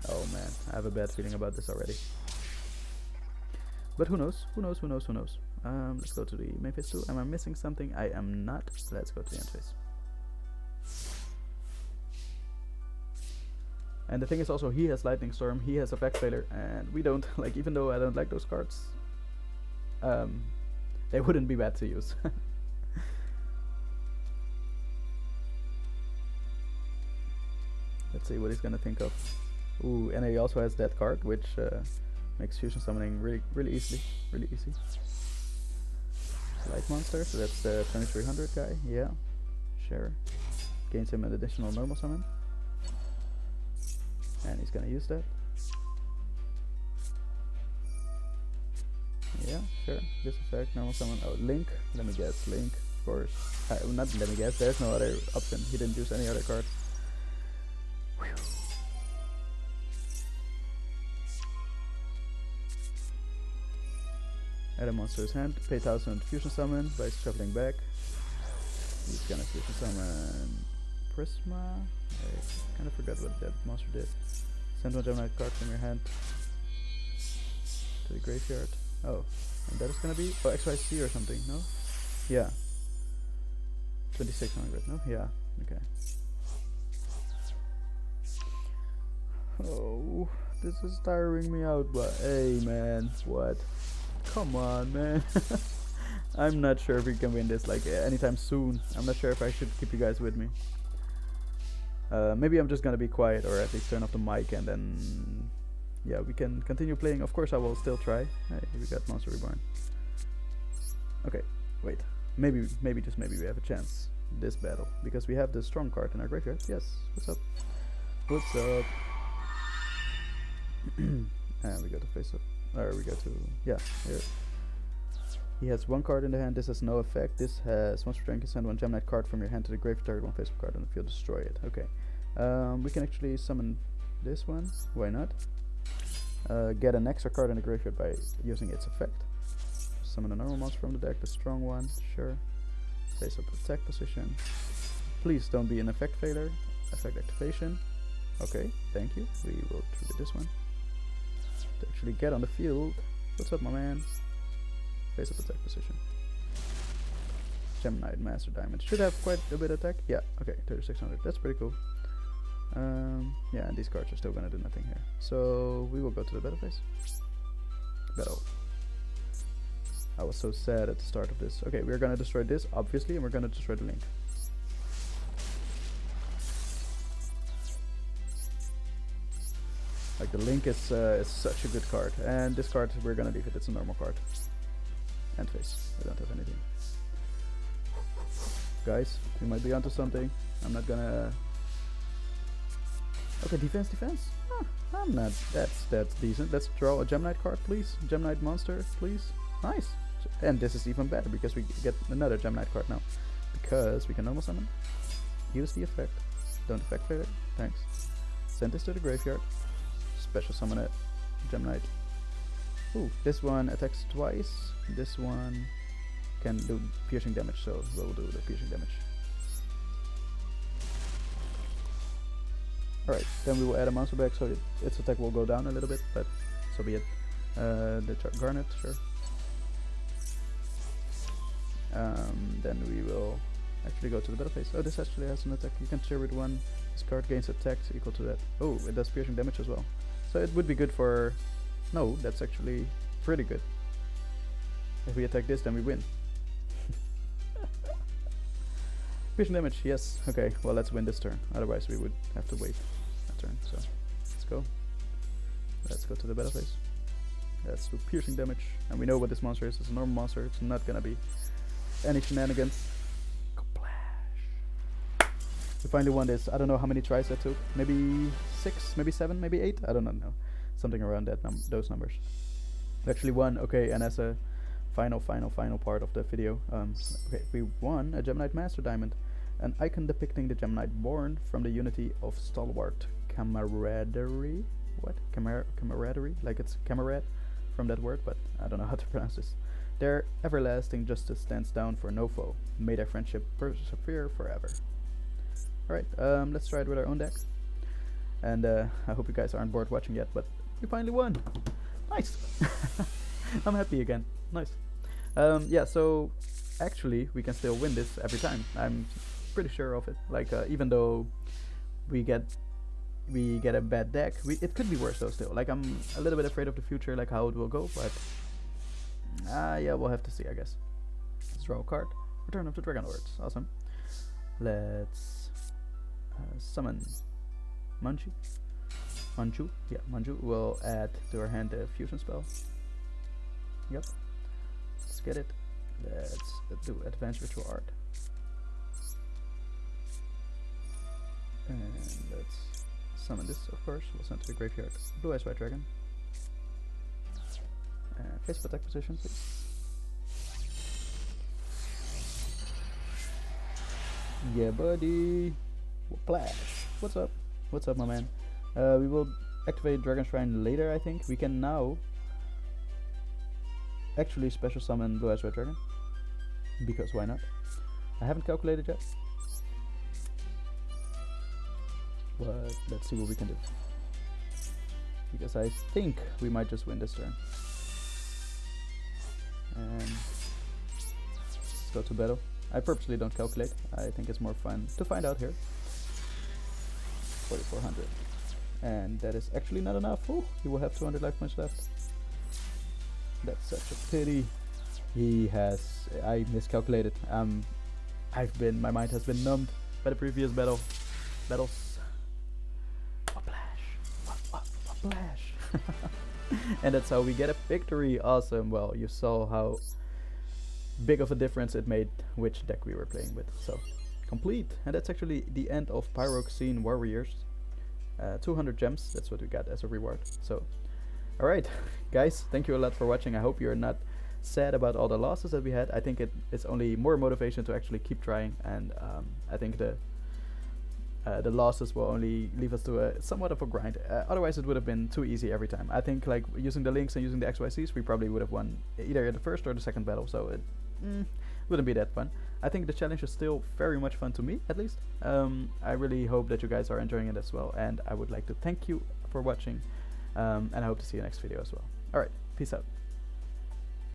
Oh man, I have a bad feeling about this already. But who knows? Who knows? Who knows? Who knows? Let's go to the main phase 2. Am I missing something? I am not. Let's go to the end phase. And the thing is also, he has Lightning Storm, he has Effect Failure, and we don't. Like, even though I don't like those cards, they wouldn't be bad to use. Let's see what he's gonna think of. Ooh, and he also has that card, which makes fusion summoning really easy. Light Monster, so that's the 2300 guy. Yeah, sure. Gains him an additional normal summon, and he's gonna use that. Yeah, sure. This effect, normal summon. Oh, Link. Let me guess, Link. Of course. Not let me guess. There's no other option. He didn't use any other cards. Whew. Add a monster to his hand, pay 1000 fusion summon by shuffling back. He's gonna fusion summon Prisma. I kinda forgot what that monster did. Send one Gemini card from your hand to the graveyard. Oh, and that is gonna be XYZ or something, no? Yeah. 2600, no? Yeah, okay. Oh, this is tiring me out, but hey man, what? Come on, man. I'm not sure if we can win this like anytime soon. I'm not sure if I should keep you guys with me. Maybe I'm just gonna be quiet, or at least turn off the mic, and then yeah, we can continue playing. Of course I will still try. Hey, we got Monster Reborn. Okay, wait. Maybe just maybe we have a chance this battle, because we have the strong card in our graveyard. Yes, what's up? What's up? And we go to face up. Or we go to, yeah, here. He has one card in the hand. This has no effect. This has once per turn, you can send one Gemini card from your hand to the graveyard, target one face-up card on the field, destroy it. Okay. We can actually summon this one. Why not? Get an extra card in the graveyard by using its effect. Summon a normal monster from the deck, the strong one, sure. Face-up attack position. Please don't be an effect failure. Effect activation. Okay, thank you. We will trigger this one to actually get on the field. What's up, my man? Face up attack position. Gemini Master Diamond should have quite a bit of attack. Yeah, okay, 3600. That's pretty cool. Yeah, and these cards are still gonna do nothing here. So we will go to the battle phase. Battle. I was so sad at the start of this. Okay, we're gonna destroy this, obviously, and we're gonna destroy the Link. Like, the Link is such a good card, and this card we're gonna leave it. It's a normal card. End phase. We don't have anything. Guys, we might be onto something. I'm not gonna. Okay, defense. Huh, I'm not. That's decent. Let's draw a Geminid card, please. Gemini Monster, please. Nice. And this is even better because we get another Gemini card now. Because we can normal summon. Use the effect. Don't effect failure. Thanks. Send this to the graveyard. Special summon it. Gemini. Ooh, this one attacks twice. This one can do piercing damage, so we'll do the piercing damage. Alright, then we will add a monster back, so its attack will go down a little bit, but so be it. The Garnet, sure. Then we will actually go to the battle phase. Oh, this actually has an attack. You can share with one. This card gains attack equal to that. Oh, it does piercing damage as well. So it would be good for... No, that's actually pretty good. If we attack this, then we win. Piercing damage, yes. Okay, well, let's win this turn. Otherwise, we would have to wait a turn. So, let's go. Let's go to the battle phase. Let's do piercing damage. And we know what this monster is. It's a normal monster. It's not gonna be any shenanigans. We finally won this. I don't know how many tries that took. Maybe 6, maybe 7, maybe 8. I don't know. Something around that those numbers. We actually won. Okay, and as a final part of the video, okay, we won a Gemini Master Diamond, an icon depicting the Geminid born from the unity of stalwart camaraderie. What? Camaraderie? Like it's camarade from that word, but I don't know how to pronounce this. Their everlasting justice stands down for no foe. May their friendship persevere forever. Alright, let's try it with our own deck. And I hope you guys aren't bored watching yet, but we finally won. Nice. I'm happy again. Nice. Yeah, so actually we can still win this every time. I'm pretty sure of it. Like even though we get a bad deck, it could be worse though still. Like I'm a little bit afraid of the future, like how it will go, but yeah, we'll have to see, I guess. Let's draw a card. Return of the Dragon Lords. Awesome. Let's summon Manju. Yeah, Manju will add to our hand a fusion spell. Yep. Let's get it. Let's do Advanced Ritual Art. And let's summon this, of course. We'll send to the graveyard. Blue Eyes White Dragon. And face attack position, please. Yeah, buddy. Splash. What's up? What's up, my man? We will activate Dragon Shrine later, I think. We can now actually special summon Blue Eyes White Dragon. Because why not? I haven't calculated yet. But let's see what we can do. Because I think we might just win this turn. And let's go to battle. I purposely don't calculate. I think it's more fun to find out here. 4400. And that is actually not enough. Ooh, he will have 200 life points left. That's such a pity. I miscalculated. My mind has been numbed by the previous battles. Splash. And that's how we get a victory. Awesome. Well, you saw how big of a difference it made which deck we were playing with. So complete. And that's actually the end of Pyroxene Warriors. 200 gems, that's what we got as a reward. So alright guys, thank you a lot for watching. I hope you're not sad about all the losses that we had. I think it's only more motivation to actually keep trying, and I think the losses will only leave us to a somewhat of a grind. Otherwise it would have been too easy every time. I think like using the links and using the XYZs, we probably would have won either the first or the second battle, so it wouldn't be that fun. I think the challenge is still very much fun to me, at least. I really hope that you guys are enjoying it as well, and I would like to thank you for watching, and I hope to see you next video as well. Alright, peace out.